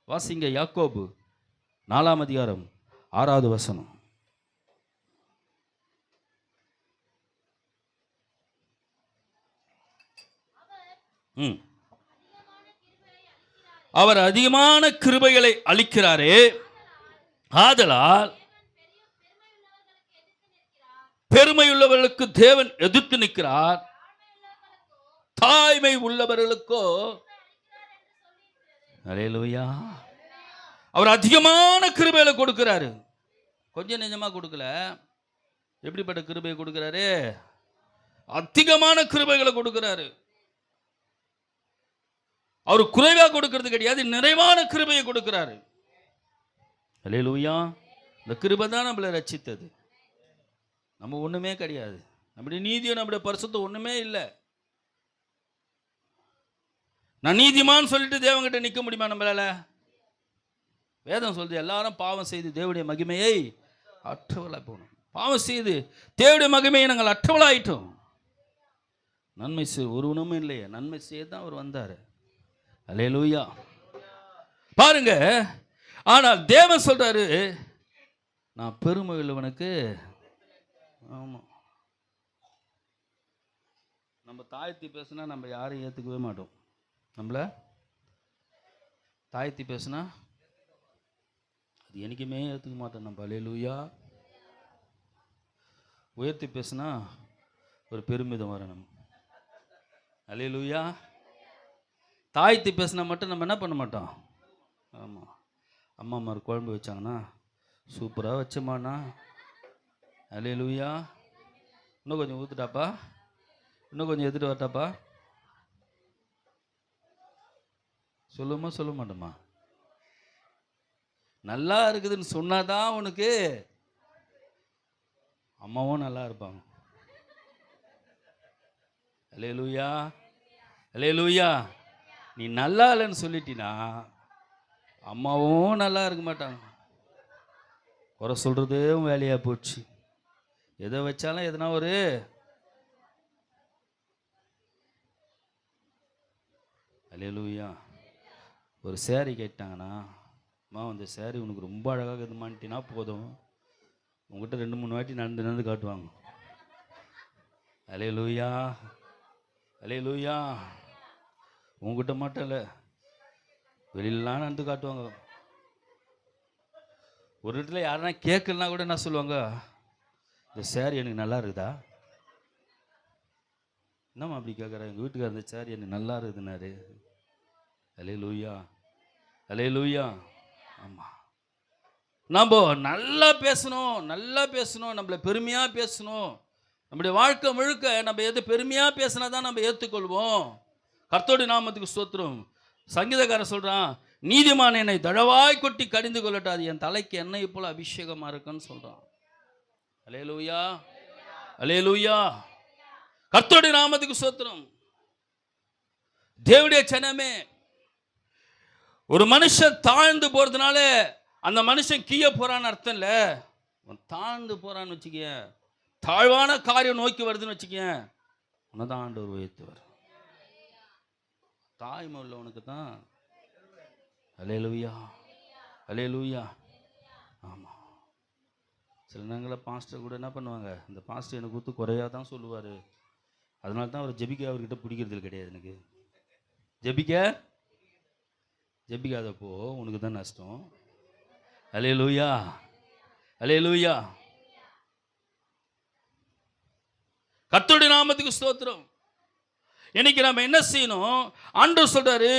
வாசிங்க. யாக்கோபு 4 அதிகாரம் 6வது வசனம். அவர் அதிகமான கிருபைகளை அளிக்கிறாரே, ஆதலால் பெருமையுள்ளவர்களுக்கு தேவன் எதிர்த்து நிற்கிறார், தாய்மை உள்ளவர்களுக்கோ. அல்லேலூயா. அவர் அதிகமான கிருபைகளை கொடுக்கிறாரு, கொஞ்சம் நெஞ்சமா கொடுக்கல. எப்படிப்பட்ட கிருபையை கொடுக்கிறாரு? அதிகமான கிருபைகளை கொடுக்கிறாரு. அவர் குறைவா கொடுக்கிறது கிடையாது, நிறைவான கிருபையை கொடுக்கிறாரு. அல்லேலூயா. இந்த கிருபை தான் நம்மளை ரட்சித்தது. நம்ம ஒண்ணுமே கிடையாது, நம்முடைய நீதியும் நம்முடைய பரிசுத்தம் ஒண்ணுமே இல்லை. நான் நீதிமான் சொல்லிட்டு தேவன்கிட்ட நிற்க முடியுமா நம்மளால? வேதம் சொல்றது, எல்லாரும் பாவம் செய்து தேவனுடைய மகிமையை அற்றவளாய் போகணும். பாவம் செய்து தேவனுடைய மகிமையை நாங்கள் அற்றவளாயிட்டோம். நன்மை செய்ய ஒருவனும் இல்லையே, நன்மை செய்ய தான் அவர் வந்தார். அல்லேலூயா. பாருங்க, ஆனால் தேவன் சொல்றாரு, நான் பெருமை உள்ளவனுக்கு. ஆமா, நம்ம தாழ்த்தி பேசுனா நம்ம யாரையும் ஏற்றுக்கவே மாட்டோம். நம்மள தாழ்த்தி பேசுனா அது என்னைக்குமே ஏற்றுக்க மாட்டோம் நம்ம. அல்லேலூயா. உயர்த்தி பேசுனா ஒரு பெருமிதம் வரணும். அல்லேலூயா. தாழ்த்தி பேசினா மட்டும் நம்ம என்ன பண்ண மாட்டோம். ஆமாம், அம்மா அம்மா குழம்பு வச்சாங்கன்னா சூப்பராக வச்சோமாண்ணா, அல்லேலூயா, இன்னும் கொஞ்சம் ஊற்றுட்டாப்பா, இன்னும் கொஞ்சம் எடுத்துட்டு வரட்டாப்பா, சொல்லுமா சொல்ல மாட்டோமா? நல்லா இருக்குதுன்னு சொன்னாதான் உனக்கு அம்மாவும் நல்லா இருப்பாங்க. அல்லேலூயா, அல்லேலூயா. நீ நல்லா இல்லைன்னு சொல்லிட்டினா அம்மாவும் நல்லா இருக்க மாட்டாங்க. குறை சொல்றதே வேலையா போச்சு. எதை வச்சாலும் எதனா ஒரு அல்லேலூயா. ஒரு சேரீ கேட்டாங்கன்னா, அம்மா இந்த சேரீ உனக்கு ரொம்ப அழகாக இருக்குதுமான்ட்டினா போதும், உங்ககிட்ட 2-3 வாட்டி நடந்து நடந்து காட்டுவாங்க. அல்லேலூயா, அல்லேலூயா. உங்ககிட்ட மட்டும் இல்லை, வெளியிலலாம் நடந்து காட்டுவாங்க. ஒரு இடத்துல யாருன்னா கேட்கலனா கூட என்ன சொல்லுவாங்க, இந்த சேரீ எனக்கு நல்லா இருக்குதா? என்னம்மா அப்படி கேட்குறேன்? எங்கள் வீட்டுக்கார இந்த சேரீ எனக்கு நல்லா இருக்குதுன்னாரு. அல்லேலூயா, அல்லேலூயா. ஆமாம், நம்ம நல்லா பேசணும், நல்லா பேசணும், நம்மளை பெருமையாக பேசணும். நம்முடைய வாழ்க்கை முழுக்க நம்ம எது பெருமையாக பேசினா தான் நம்ம ஏற்றுக்கொள்வோம். கர்த்தருடைய நாமத்துக்கு ஸ்தோத்திரம். சங்கீதக்காரன் சொல்கிறான், நீதிமான் என்னை தழவாய் கொட்டி கடிந்து கொள்ளட்டாது, என் தலைக்கு எண்ணெய் போல அபிஷேகமாக இருக்குன்னு சொல்கிறான். அல்லேலூயா, அல்லேலூயா. கர்த்தருடைய நாமத்துக்கு ஸ்தோத்திரம். தேவனுடைய ஜனமே, ஒரு மனுஷன் தாழ்ந்து போகிறதுனால அந்த மனுஷன் கீழே போகிறான்னு அர்த்தம் இல்லை. தாழ்ந்து போகிறான்னு வச்சுக்க, தாழ்வான காரியம் நோக்கி வருதுன்னு வச்சுக்க, உன்னதான் ஆண்டவர் உயர்த்துவார். தாய்மை உள்ளவனுக்கு தான். அல்லேலூயா, அல்லேலூயா. ஆமாம், சில நேரங்களில் பாஸ்டர் கூட என்ன பண்ணுவாங்க, இந்த பாஸ்டர் எனக்கு கொடுத்து குறையாக தான் சொல்லுவார், அதனால தான் அவர் ஜெபிக்க அவர்கிட்ட பிடிக்கிறது கிடையாது. எனக்கு ஜெபிக்காதப்போ உனக்கு தான் நஷ்டம். அல்லேலூயா, அல்லேலூயா. கர்த்தருடைய நாமத்துக்கு ஸ்தோத்திரம். இன்னைக்கு நம்ம என்ன செய்யணும்? ஆண்டவர் சொல்றாரு,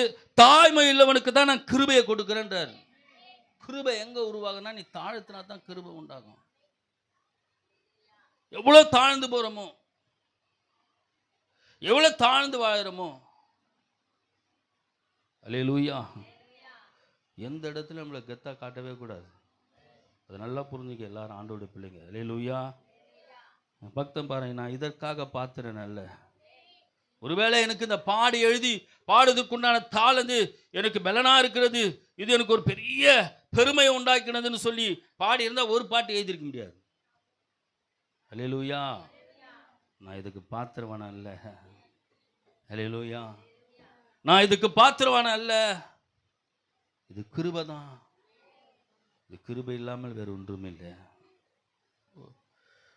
தாய்மை உள்ளவனுக்கு தான் நான் கிருபையை கொடுக்கிறேன்றார். கிருபை எங்க உருவாகுனா, நீ தாழ்த்தினா தான் கிருபை உண்டாகும். எவ்வளவு தாழ்ந்து போறோமோ, எவ்வளவு தாழ்ந்து வாழறோமோ, அல்லேலூயா. எந்த இடத்துல நம்மளை கெத்தா காட்டவே கூடாது. அதை நல்லா புரிஞ்சுக்க எல்லாரும் ஆண்டோட பிள்ளைங்க. அல்லேலூயா. பக்தன் பாருங்க, நான் இதற்காக பாத்துறேன். அல்ல, ஒருவேளை எனக்கு இந்த பாடி எழுதி பாடுறதுக்குண்டான தாளந்து எனக்கு பலனா இருக்கிறது, இது எனக்கு ஒரு பெரிய பெருமையை உண்டாக்கினதுன்னு சொல்லி பாடி இருந்தா ஒரு பாட்டு எழுதியிருக்க முடியாது. அல்லேலூயா. நான் இதுக்கு பாத்திரவான அல்ல. அல்லேலூயா. நான் இதுக்கு பாத்திரவான அல்ல. இது கிருபை தான். இது கிருபை இல்லாமல் வேறு ஒன்றும் இல்லை.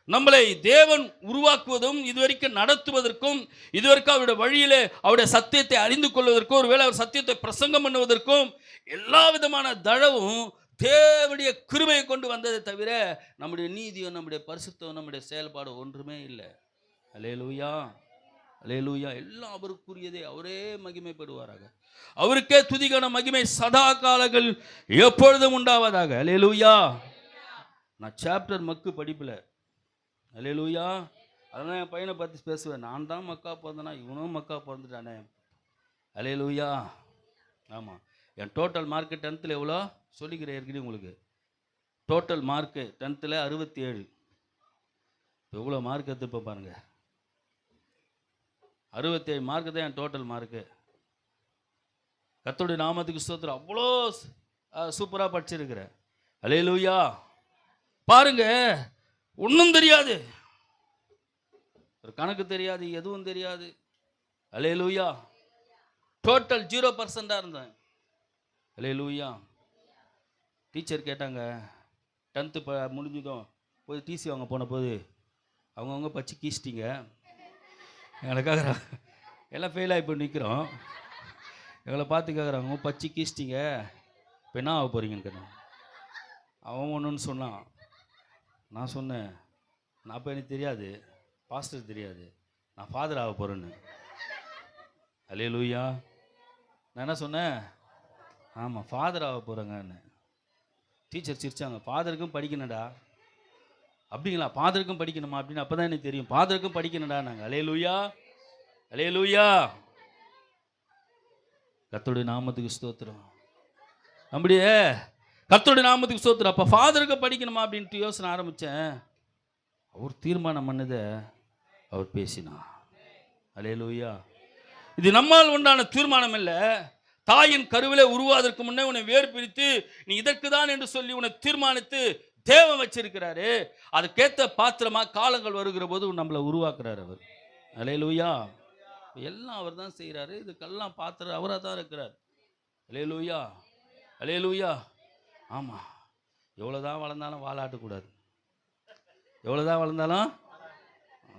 நம்மளை தேவன் உருவாக்குவதும் இதுவரைக்கும் நடத்துவதற்கும் இதுவரைக்கும் அவருடைய வழியிலே அவருடைய சத்தியத்தை அறிந்து கொள்வதற்கும் ஒருவேளை அவர் சத்தியத்தை பிரசங்கம் பண்ணுவதற்கும் எல்லா விதமான தழவும் தேவனுடைய கிருபையை கொண்டு வந்ததை தவிர நம்முடைய நீதியோ நம்முடைய பரிசுத்தம் நம்முடைய செயல்பாடு ஒன்றுமே இல்லை. அல்லேலூயா. அல்லேலூயா. எல்லாம் அவருக்குரியதே. அவரே மகிமைப்படுவாராக. அவருக்கே துதிக்கான மகிமை சதா காலங்கள் எப்பொழுதும் உண்டாவதாக. அல்லேலூயா. நான் சாப்டர் மக்கு படிப்பில், அல்லேலூயா, அதெல்லாம் என் பையனை பார்த்து பேசுவேன். நான் தான் மக்கா பிறந்தேனா, இவனும் மக்கா பிறந்துட்டானே. அல்லேலூயா. ஆமாம். என் டோட்டல் மார்க்கு 10th எவ்வளோ சொல்லிக்கிறேன் ஏற்கனவே உங்களுக்கு. Total mark 10th 67. எவ்வளோ மார்க் எடுத்துப்ப பாருங்க. 67 மார்க்கு தான் என் டோட்டல் மார்க்கு. கர்த்தருடைய நாமத்துக்கு ஸ்தோத்திரம். அவ்வளோ சூப்பராக படிச்சிருக்கிறேன். அல்லேலூயா. பாருங்க, ஒன்றும் தெரியாது, ஒரு கணக்கு தெரியாது, எதுவும் தெரியாது. அல்லேலூயா. டோட்டல் 0% இருந்தேன். அல்லேலூயா. டீச்சர் கேட்டாங்க, 10th முடிஞ்சதும் போய் டிசி வாங்க போன போது அவங்கவுங்க பச்சு கீச்சிட்டிங்க, எங்களுக்காக எல்லாம் ஃபெயில் ஆகி போய் நிற்கிறோம். எங்களை பார்த்து கேட்குறாங்க, பச்சு கீச்சிட்டிங்க, இப்போ என்ன ஆக போகிறீங்கன்னு கேட்டேன். அவன் ஒன்றுன்னு சொன்னான். நான் சொன்னேன், நான் அப்போ எனக்கு தெரியாது, பாஸ்டர் தெரியாது, நான் ஃபாதர் ஆக போகிறேன்னு. அல்லேலூயா. நான் என்ன சொன்னேன்? ஆமாம், ஃபாதர் ஆக போகிறேங்கன்னு. டீச்சர் சிரிச்சாங்க. ஃபாதருக்கும் படிக்கணும்டா. அப்படிங்களா? ஃபாதருக்கும் படிக்கணுமா அப்படின்னு அப்போ தான் எனக்கு தெரியும். ஃபாதருக்கும் படிக்கணும்டா நாங்கள். அல்லேலூயா. அல்லேலூயா. கர்த்தருடைய நாமத்துக்கு ஸ்தோத்திரம். நம்முடைய கர்த்தருடைய நாமத்துக்கு ஸ்தோத்திரம். அப்போ ஃபாதருக்கு படிக்கணுமா அப்படின்ட்டு யோசனை ஆரம்பித்தேன். அவர் தீர்மானம் பண்ணதை அவர் பேசினா. அல்லேலூயா. இது நம்மால் உண்டான தீர்மானம் இல்லை. தாயின் கருவிலே உருவாதற்கு முன்னே உன்னை வேறு பிரித்து நீ இதற்கு தான் என்று சொல்லி உன்னை தீர்மானித்து தேவன் வச்சிருக்கிறாரு. அதுக்கேற்ற பாத்திரமா காலங்கள் வருகிற போது நம்மளை உருவாக்குறாரு அவர். அல்லேலூயா. எல்லாம் அவர் தான் செய்கிறாரு. இதுக்கெல்லாம் பாத்திரம் அவராக தான் இருக்கிறார். அல்லேலூயா. அல்லேலூயா. ஆமாம். எவ்வளோதான் வளர்ந்தாலும் வாலாட்டக்கூடாது. எவ்வளோதான் வளர்ந்தாலும்,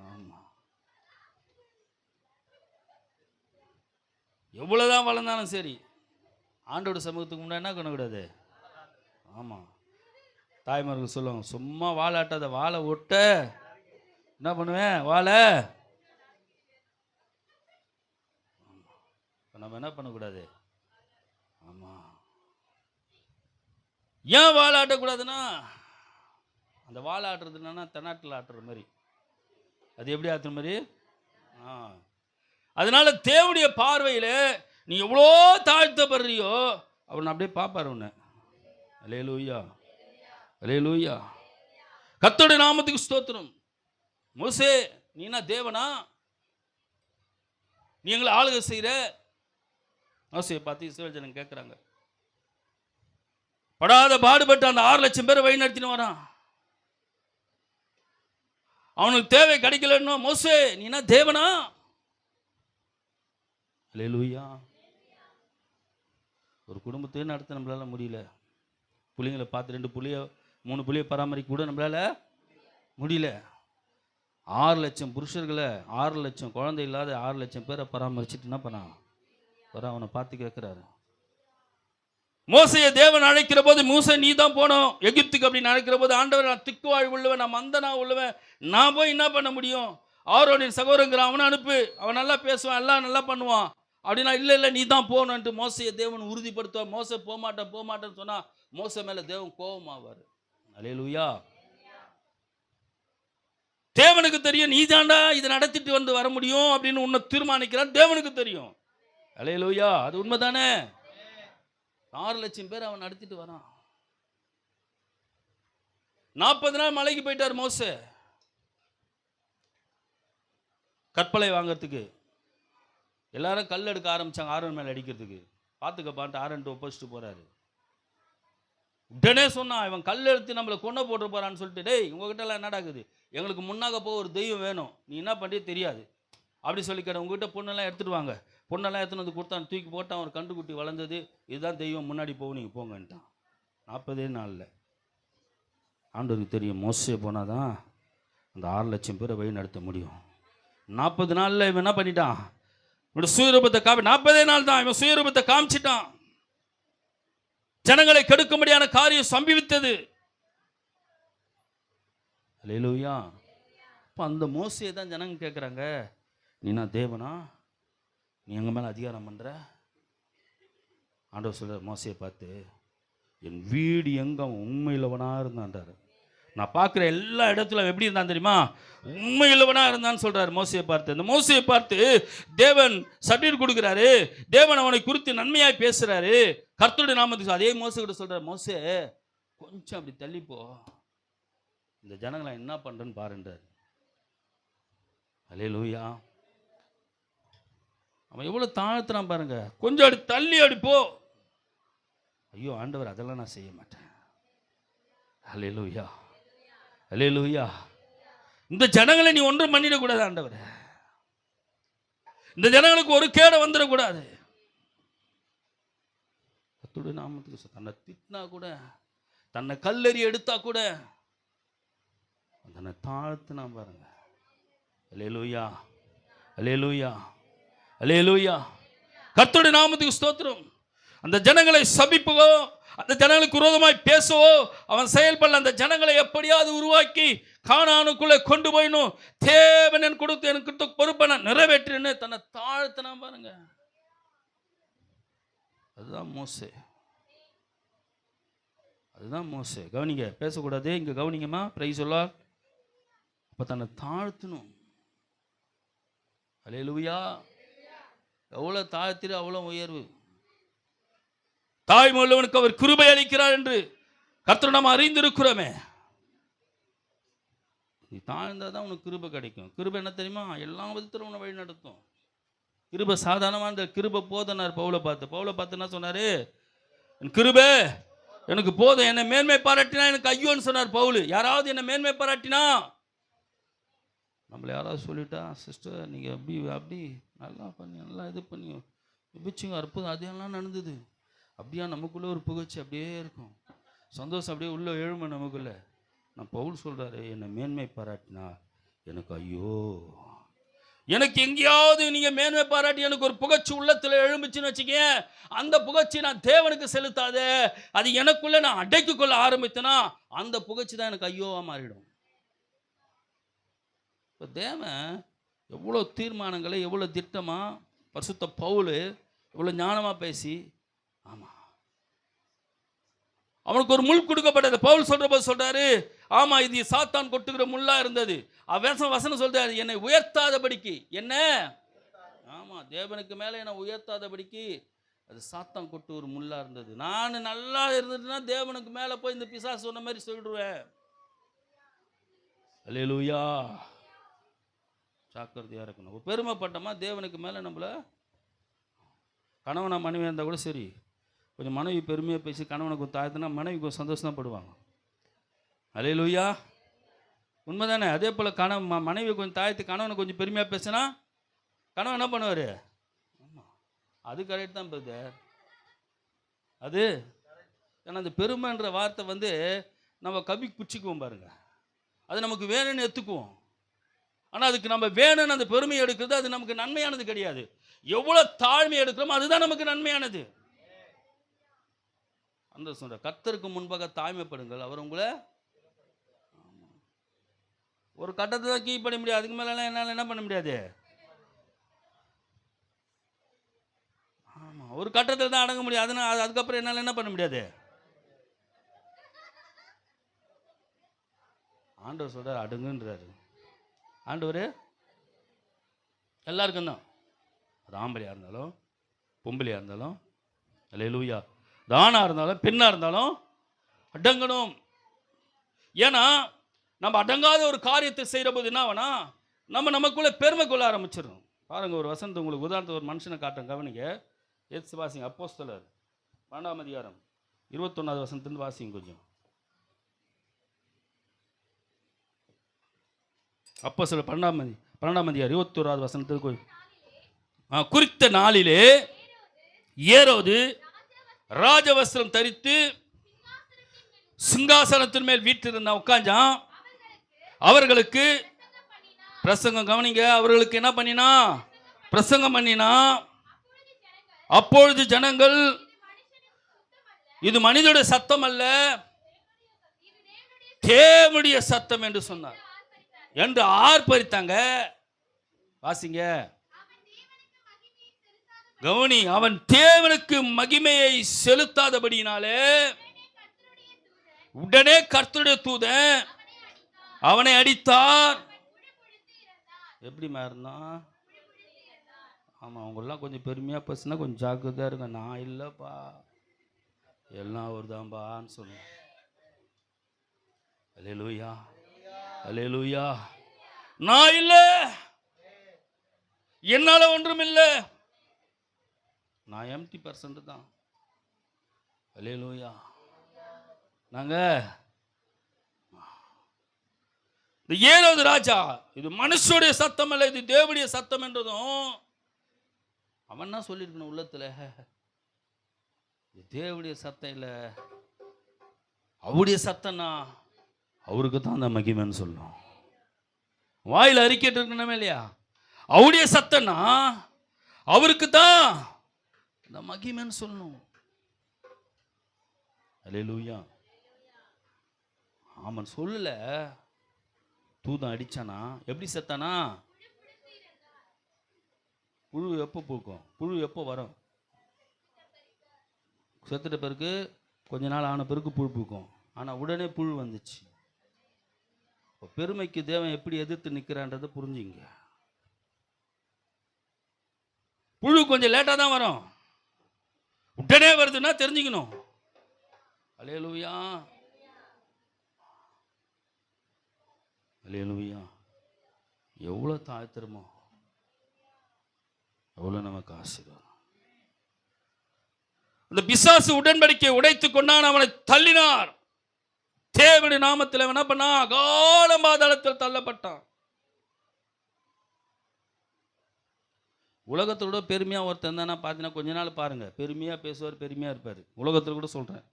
ஆமாம், எவ்வளோதான் வளர்ந்தாலும் சரி, ஆண்டோட சமூகத்துக்கு முன்னாடி என்ன பண்ணக்கூடாது? ஆமாம். தாய்மார்கள் சொல்லுவாங்க, சும்மா வாலாட்டாத, வாழை ஒட்ட என்ன பண்ணுவேன்? வாழை. நம்ம என்ன பண்ணக்கூடாது? ஆமாம். ஏன் வாழை ஆட்டக்கூடாதுன்னா, அந்த வாழை ஆட்டுறது என்னன்னா தென்னாட்டில் ஆட்டுற மாதிரி. அது எப்படி ஆட்டுற மாதிரி? அதனால தேவனுடைய பார்வையில் நீ எவ்வளோ தாழ்த்தப்படுறியோ அவர் அப்படியே பார்ப்பார் உன்னை. அல்லேலூயா. அல்லேலூயா. கர்த்தருடைய நாமத்துக்கு ஸ்தோத்திரம். மோசே, நீ என்ன தேவனா? நீ எங்களை ஆளுகை செய்கிற? மோசேயை பார்த்து இஸ்ரவேல் ஜனங்க கேட்குறாங்க. படாத பாடுபட்டு அந்த 6 லட்சம் பேரை வழி நடத்தின்னு வரான். அவனுக்கு தேவை கிடைக்கலன்னா, மோசே நீ என்ன தேவனா? அல்லேலூயா. ஒரு குடும்பத்தையே நடத்த நம்மளால முடியல. புள்ளிங்களை பார்த்து 2 புள்ளிய 3 புள்ளிய பராமரிக்க கூட நம்மளால முடியல. 6 லட்சம் புருஷர்களை, 6 லட்சம் குழந்தை இல்லாத 6 லட்சம் பேரை பராமரிச்சுட்டு என்ன பண்ணான்? அவனை பார்த்து கேட்கிறாரு. மோசையை தேவன் அழைக்கிற போது, மூசை நீ தான் போனோம் எகிப்துக்கு அப்படின்னு அழைக்கிற போது, ஆண்டவர் நான் திக்குவாழ் உள்ளவன், நான் மந்தனா உள்ளவன், நான் போய் என்ன பண்ண முடியும்? ஆரோனின் சகோதரங்கிற அவனை அனுப்பு, அவன் நல்லா பேசுவான், எல்லாம் நல்லா பண்ணுவான் அப்படின்னா. இல்லை நீ தான் போகணுன்ட்டு மோசையை தேவன் உறுதிப்படுத்துவார். மோசை போமாட்டேன்னு சொன்னா மோசை மேல தேவன் கோபமாவார். அல்லேலூயா. தேவனுக்கு தெரியும் நீ தாண்டா இதை நடத்திட்டு வந்து வர முடியும் அப்படின்னு உன்னை தீர்மானிக்கிறார். தேவனுக்கு தெரியும். அல்லேலூயா. அது உண்மைதானே? 6,00,000 பேர் அவன் நடத்திட்டு வரான். 40 நாள் மலைக்கு போயிட்டார் மோசே கற்பலை வாங்கிறதுக்கு. எல்லாரும் கல் எடுக்க ஆரம்பிச்சாங்க ஆரோன் மேலே அடிக்கிறதுக்கு. பார்த்துக்கப்பான்ட்டு ஆரோன்ட்டு ஒப்போசிட்டு போறாரு. உடனே சொன்னான், இவன் கல் எடுத்து நம்மளை கொண்டு போட்டு போறான்னு சொல்லிட்டு, டேய் உங்ககிட்ட எல்லாம் என்னடாக்குது, எங்களுக்கு முன்னாக போக ஒரு தெய்வம் வேணும், நீ என்ன பண்ணி தெரியாது அப்படி சொல்லி கேட்ட. உங்ககிட்ட பொண்ணெல்லாம் எடுத்துட்டு வாங்க. பொண்ணெல்லாம் எடுத்துன்னு வந்து கொடுத்தான், தூக்கி போட்டான். ஒரு கண்டுக்குட்டி வளர்ந்தது. இதுதான் தெய்வம், முன்னாடி போகும், நீங்கள் போங்கன்ட்டான். 40 நாளில் ஆண்டவருக்கு தெரியும், மோசே போனாதான் அந்த 6,00,000 பேரை வழி நடத்த முடியும். 40 நாளில் இவன் என்ன பண்ணிட்டான், இவனோட சுயரூபத்தை 40 நாள் தான் இவன் சுயரூபத்தை காமிச்சிட்டான். ஜனங்களை கெடுக்கும்படியான காரியம் சம்பவித்தது. அல்லேலூயா. இப்போ அந்த மோசையை தான் ஜனங்க கேட்குறாங்க, நீனா தேவனா, நீ எங்கள் மேலே அதிகாரம் பண்ணுற? ஆண்டவர் சொல்ற மோசையை பார்த்து, என் வீடு எங்க உண்மையிலவனாக இருந்தான்றார். நான் பார்க்குற எல்லா இடத்துல எப்படி இருந்தான் தெரியுமா, உண்மையிலவனாக இருந்தான்னு சொல்கிறார் மோசையை பார்த்து. அந்த மோசையை பார்த்து தேவன் சர்டிஃபிகேட் கொடுக்குறாரு. தேவன் அவனை குறித்து நன்மையாய் பேசுகிறாரு. கர்த்தருடைய நாமத்துக்கு அதே மோசை கிட்ட சொல்கிறார், மோசே கொஞ்சம் அப்படி தள்ளிப்போ, இந்த ஜனங்களை என்ன பண்ணுறேன்னு பாருன்றார். அல்லேலூயா. அவன் எவ்வளோ தாழ்த்துறான் பாருங்க. கொஞ்சம் அப்படி தள்ளி அடிப்போ. ஐயோ ஆண்டவர், அதெல்லாம் நான் செய்ய மாட்டேன். அல்லேலூயா, அல்லேலூயா. இந்த ஜனங்களை நீ ஒன்றும் பண்ணிடக்கூடாது ஆண்டவர். இந்த ஜனங்களுக்கு ஒரு கேடு வந்துடக்கூடாது. கர்த்தருடைய நாமத்துக்கு தன்னை திட்டினா கூட, தன்னை கல்லெறி எடுத்தா கூட தன்னை தாழ்த்துனா பாருங்க. அல்லேலூயா, அல்லேலூயா, அல்லேலூயா. கர்த்தருடைய நாமத்துக்கு ஸ்தோத்திரம். அந்த ஜனங்களை சபிப்பவோ, அந்த ஜனங்களுக்கு விரோதமாய் பேசவோ அவன் செயல்படல. அந்த ஜனங்களை எப்படியாவது உருவாக்கி கானானுக்குள்ளே கொண்டு போயினும், தேவன் எனக்கு கொடுத்து எனக்கு பொறுப்பை நான் நிறைவேற்றுன்னு தன்னை தாழ்த்தினா பாருங்க. அதுதான் மோசே, அதுதான் மோசே. கவனிங்க, பேசக்கூடாது இங்க, கவனிங்கம்மா. பிரைஸ் சொல்லார். அப்ப தன்னை தாழ்த்தணும். அல்லேலூயா. எவ்வளோ தாழ்த்திரு அவ்வளோ உயர்வு. தாய்மை உள்ளவனுக்கு அவர் கிருபை அளிக்கிறார் என்று கர்த்தர் நாம் அறிந்திருக்கிறோமே. நீ தாழ்ந்தாதான் உனக்கு கிருபை கிடைக்கும். கிருபை என்ன தெரியுமா, எல்லா விதத்திலும் உன்னை வழி நடத்தும். கிருபை சாதாரணமான கிருபை போதனார் பவுலை பார்த்து என்ன சொன்னாரு, என் கிருபை எனக்கு போதும், என்னை மேன்மை பாராட்டினா எனக்கு ஐயோன்னு சொன்னார் பவுல். யாராவது என்னை மேன்மை பாராட்டினா, நம்மளை யாராவது சொல்லிட்டா, சிஸ்டர் நீங்கள் அப்படி நல்லா பண்ணி நல்லா இது பண்ணி விபிச்சுங்க, அற்புதம் அதெல்லாம் நடந்தது, அப்படியா நமக்குள்ளே ஒரு புகழ்ச்சி அப்படியே இருக்கும், சந்தோஷம் அப்படியே உள்ள எழுமை நமக்குள்ள. நான் பவுல் சொல்கிறாரு, என்னை மேன்மை பாராட்டினா எனக்கு ஐயோ. எனக்கு எங்கேயாவது நீங்கள் மேன்மை பாராட்டி எனக்கு ஒரு புகழ்ச்சி உள்ளத்தில் எழும்பிச்சுன்னு வச்சுக்க, அந்த புகழ்ச்சி நான் தேவனுக்கு செலுத்தாத, அது எனக்குள்ளே நான் அடைக்கு கொள்ள ஆரம்பித்தேன்னா அந்த புகழ்ச்சி தான் எனக்கு ஐயோவா மாறிடும். இப்போ தேவன் எவ்வளோ தீர்மானங்களை எவ்வளோ திட்டமாக, பரிசுத்த பவுல் எவ்வளோ ஞானமாக பேசி, ஆமாம் அவனுக்கு ஒரு முள் கொடுக்கப்பட்டது. பவுல் சொல்கிற போது சொல்கிறாரு, ஆமாம் இது சாத்தான் கொட்டுகிற முள்ளாக இருந்தது. வசனம் சொல்கிறாரு, என்னை உயர்த்தாதபடிக்கு, என்ன ஆமாம் தேவனுக்கு மேலே என்னை உயர்த்தாதபடிக்கு அது சாத்தான் கொட்டு ஒரு முள்ளாக இருந்தது. நான் நல்லா இருந்துட்டுனா தேவனுக்கு மேலே போய் இந்த பிசாசு சொன்ன மாதிரி சொல்லிடுவேன். அல்லேலூயா. ஜாக்கிரதையாக இருக்கணும். பெருமைப்பட்டோமா தேவனுக்கு மேலே நம்மளை, கணவனை மனைவி இருந்தால் கூட சரி, கொஞ்சம் மனைவி பெருமையாக பேசி கணவனுக்கு தாழ்த்தினா மனைவி கொஞ்சம் சந்தோஷம் தான் படுவாங்க. அல்லேலூயா. உண்மை தானே? அதே போல் மனைவி கொஞ்சம் தாழ்த்தி கணவனை கொஞ்சம் பெருமையாக பேசினா கணவன் என்ன பண்ணுவார்? ஆமாம், அது கரெக்ட் தான் பிரதர். அது ஏன்னா அந்த பெருமைன்ற வார்த்தை நம்ம கவி குச்சிக்குவோம் பாருங்க, அது நமக்கு வேணும்னு எடுத்துக்குவோம். ஆனால் அதுக்கு நம்ம வேணும்னு அந்த பெருமையை எடுக்கிறது அது நமக்கு நன்மையானது கிடையாது. எவ்வளோ தாழ்மை எடுக்கிறோமோ அதுதான் நமக்கு நன்மையானது. அந்த சொல்ற கர்த்தருக்கு முன்பாக தாழ்மைப்படுங்கள், அவர் உங்களை ஒரு கட்டத்தை தான் கீப் பண்ண முடியாது, அதுக்கு மேலே என்னால் என்ன பண்ண முடியாது. ஆமாம், ஒரு கட்டத்தில் தான் அடங்க முடியும், அதனால் அதுக்கப்புறம் என்னால் என்ன பண்ண முடியாது. ஆண்டவர் சொல்கிறார் அடுங்குன்றாரு. ஆண்டவர் எல்லாருக்கும் தான், அது ஆம்பளையாக இருந்தாலும் பொம்பளையாக இருந்தாலும். அல்லேலூயா. ஆணா இருந்தாலும் பெண்ணா இருந்தாலும் அடங்கணும். ஏன்னா நம்ம அடங்காத ஒரு காரியத்தை செய்கிற போது என்ன ஆகும்னா நமக்குள்ளே பெருமை கொள்ள ஆரம்பிச்சிடும். பாருங்க, ஒரு வசனத்தை உங்களுக்கு உதாரணத்துக்கு ஒரு மனுஷனை காட்டுறேன், கவனிங்க. ஏத்து வாசிங்க. அப்போஸ்தலர் 12ஆம் அதிகாரம் 21வது வசனத்திலிருந்து வாசிங்க கொஞ்சம். அப்போஸ்தலர் 12ஆம் அதிகாரம் 21வது வசனத்துக்கு. குறித்த நாளிலே ஏரோது ராஜவஸ்திரம் தரித்து சிங்காசனத்தின் மேல் வீட்டிலிருந்தான், உட்கார்ந்தான். அவர்களுக்கு பிரசங்கம், கவனிங்க, அவர்களுக்கு என்ன பண்ணினா? பிரசங்கம் பண்ணினா. அப்பொழுது ஜனங்கள், இது மனிதனுடைய சத்தம் அல்ல, தேவனுடைய சத்தம் என்று சொன்னார் என்று ஆர்ப்பரித்தாங்க. வாசிங்க, கவனி. அவன் தேவனுக்கு மகிமையை செலுத்தாதபடியினாலே உடனே கர்த்தருடைய தூதன் அவனை அடித்தார். எப்படி மாறினா? ஆமாம், அவங்கெல்லாம் கொஞ்சம் பெருமையாக பேசுனா கொஞ்சம் ஜாக்கிரதையாக இருங்க. நான் இல்லைப்பா, எல்லாம் ஒரு தான்பான்னு சொன்னேன். அல்லேலூயா, அல்லேலூயா. நான் இல்லை, என்னால் ஒன்றும் இல்லை, நான் எம்டி பர்சன்ட் தான். அல்லேலூயா. நாங்கள் இந்த ஏரோது ராஜா, இது மனுஷனுடைய சத்தம் அல்ல, இது தேவனுடைய சத்தம் என்றதும் அவன் என்ன சொல்லியிருக்கணும் உள்ளத்துல? தேவனுடைய சத்தம் இல்லை, அவருடைய சத்தம்னா அவருக்கு தான் அந்த மகிமைன்னு சொல்லணும். வாயில் அறிக்கைட்டு இருக்கணுமே இல்லையா? அவருடைய சத்தம்னா அவருக்கு தான் இந்த மகிமைன்னு சொல்லணும். அல்லேலூயா. ஆமாம், சொல்லல. தூதன் அடிச்சானா எப்படி செத்தானா? புழு எப்போ பூக்கும்? புழு எப்போ வரும்? செத்துட்ட பிறகு கொஞ்ச நாள் ஆன பிறகு புழு பூக்கும். ஆனால் உடனே புழு வந்துச்சு. இப்போ பெருமைக்கு தேவன் எப்படி எதிர்த்து நிற்கிறான்றதை புரிஞ்சுங்க. புழு கொஞ்சம் லேட்டாக தான் வரும், உடனே வருதுன்னா தெரிஞ்சுக்கணும். அல்லேலூயா, அல்லேலூயா. எவ்வளோ தாழ்த்திரமோ எவ்வளோ நமக்கு ஆசீர்வாதம். இந்த பிசாசு உடன்படிக்கை உடைத்து கொண்டான், அவனை தள்ளினார். தேவனுடைய நாமத்தில் என்ன பண்ணா? அகால பாதாளத்தில் தள்ளப்பட்டான். உலகத்தோட பெருமையாக ஒருத்தன் தானே பார்த்தீங்கன்னா கொஞ்ச நாள் பாருங்க, பெருமையாக பேசுவார், பெருமையாக இருப்பார். உலகத்தில் கூட சொல்கிறேன்,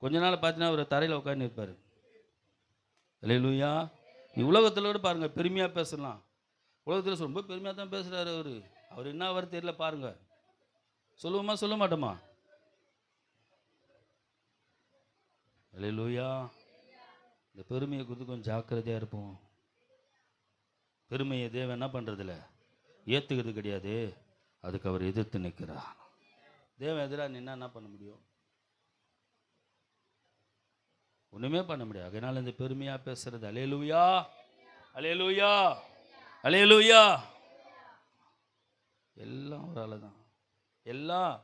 கொஞ்ச நாள் பார்த்தீங்கன்னா ஒரு தரையில் உட்காந்து இருப்பார். அல்லேலூயா. நீ உலகத்தில் கூட பாருங்க, பெருமையாக பேசலாம். உலகத்தில் ரொம்ப பெருமையாக தான் பேசுகிறாரு அவர் என்ன அவர் தெரியல பாருங்க. சொல்லுவோமா சொல்ல மாட்டோமா? அல்லேலூயா. இந்த பெருமையை குறித்து கொஞ்சம் ஜாக்கிரதையாக இருப்போம். பெருமையை தேவன் என்ன பண்ணுறதில்ல, ஏற்றுக்கிறது கிடையாது. அதுக்கு அவர் எதிர்த்து நிற்கிறார். தேவன் எதிராக நின்னா என்ன பண்ண முடியும்? ஒன்றுமே பண்ண முடியாது. அதனால இந்த பெருமையாக பேசுறது. அல்லேலூயா, அல்லேலூயா, அல்லேலூயா. எல்லாம் ஒரு ஆளு தான், எல்லாம்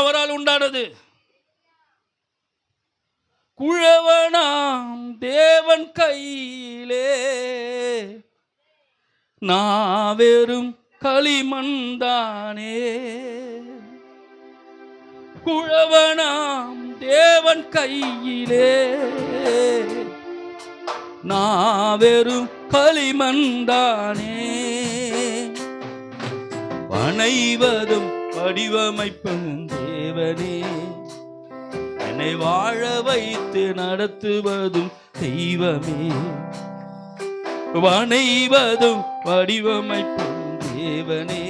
ஒரு ஆள் உண்டானது. குழவனாம் தேவன் கையிலே நான் வெறும் களிமண்தானே. குழவனாம் தேவன் கையிலே நான் வெறும் களிமண்தானே. வணைவதும் வடிவமைப்பும் தேவனே, என்னை வாழ வைத்து நடத்துவதும் தெய்வமே. வணைவதும் வடிவமைப்பும் தேவனே,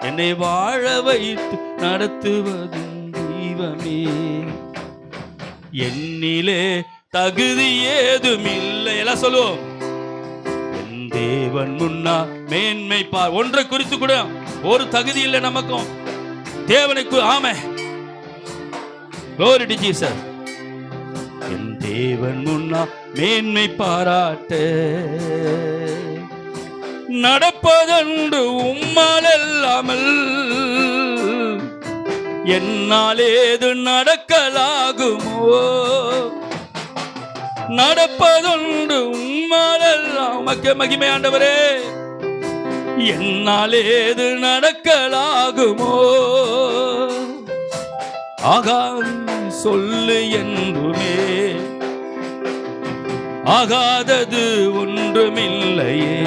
என்னை வாழ வைத்து நடத்துவதும் தெய்வமே. என்னிலே தகுதி ஏதும் இல்லை. எல்லாம் சொல்லுவோம். என் தேவன் முன்னா மேன்மை பார். ஒன்றை குறித்து கூட ஒரு தகுதி இல்லை நமக்கும். தேவனுக்கு ஆமே, glory to Jesus. என் தேவன் முன்னா மேன்மை பாராட்ட நடப்பதென்று உம்மால் எல்லாம் இல்லாமல் என்னால் ஏது நடக்கலாகுமோ? நடப்பதொன்று உம்மாலெல்லாம். உமக்கே மகிமை ஆண்டவரே. என்னால் ஏது நடக்கலாகுமோ? ஆகாது சொல்லு என்றுமே, ஆகாதது ஒன்றுமில்லையே.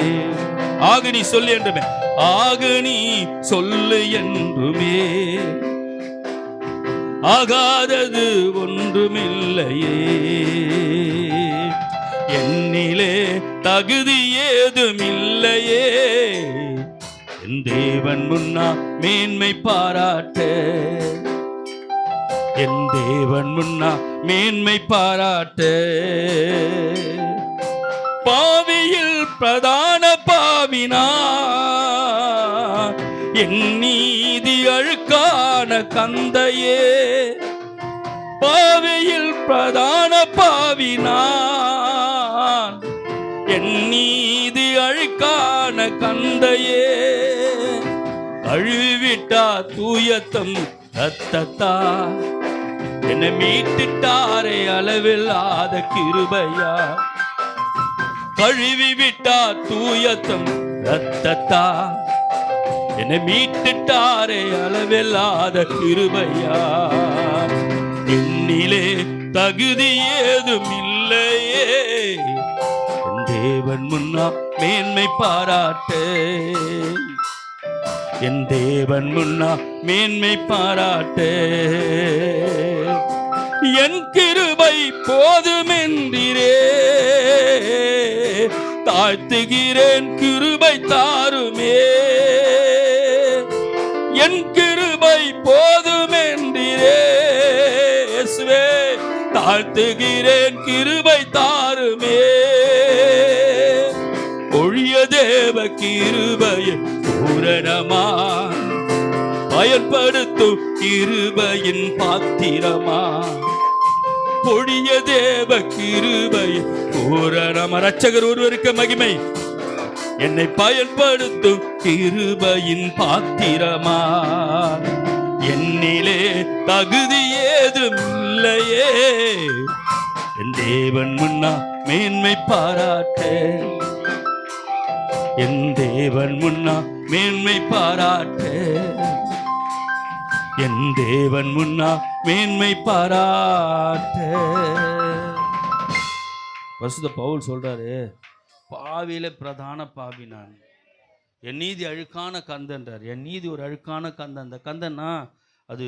ஆகு நீ சொல்லு என்றுமே, ஆகு நீ சொல்லு என்றுமே, ஆகாதது ஒன்றுமில்லையே. என்னிலே தகுதி ஏதுமில்லையே, என் தேவன் முன்னா மேன்மை பாராட்ட, என் தேவன் முன்னா மேன்மை பாராட்ட. பாவியில் பிரதான பாவினா, என் நீதி அழுக்கான கந்தையே. பாவியில் பிரதான பாவினா, என் நீதி அழுக்கான கந்தையே. கழுவிட்டா தூயத்தம் ரத்தத்தா, என்னை மீட்டுட்டாரே அளவில்லாத கிருபையா. கழுவி விட்டா தூயத்தம் ரத்தத்தா, என்னை மீட்டுட்டாரே அளவில்லாத கிருபையா. என்னிலே தகுதி ஏதும் இல்லையே, என் தேவன் முன்னா மேன்மை பாராட்ட, என் தேவன் முன்னா மேன்மை பாராட்ட. என் கிருபை போதுமென்றீரே, தாழ்த்துகிறேன் கிருபை தாருமே. என் கிருபை போதுமென்றீரே இயேசுவே, தாழ்த்துகிறேன் கிருபை தாருமே. ஒழிய தேவ கிருபையை பூரணமா பயன்படுத்தும் கிருபையின் பாத்திரமா. பொழிய தேவ கிருபையை பூரணமா. ரட்சகர் ஒருவருக்கு மகிமை. என்னை பயன்படுத்தும் கிருபையின் பாத்திரமா. என்னிலே தகுதி ஏதும் இல்லையே, என் தேவன் முன்னா மேன்மை பாராட்ட, என் தேவன் முன்னா மேன்மை பாராட்ட, என் தேவன் முன்னா மேன்மை பாராட்ட. பரிசுத்த பவுல் சொல்றாரு, பாவியில பிரதான பாவி நான், என் நீதி அழுக்கான கந்தன்றார். என் நீதி ஒரு அழுக்கான கந்தன். அந்த கந்தன்னா அது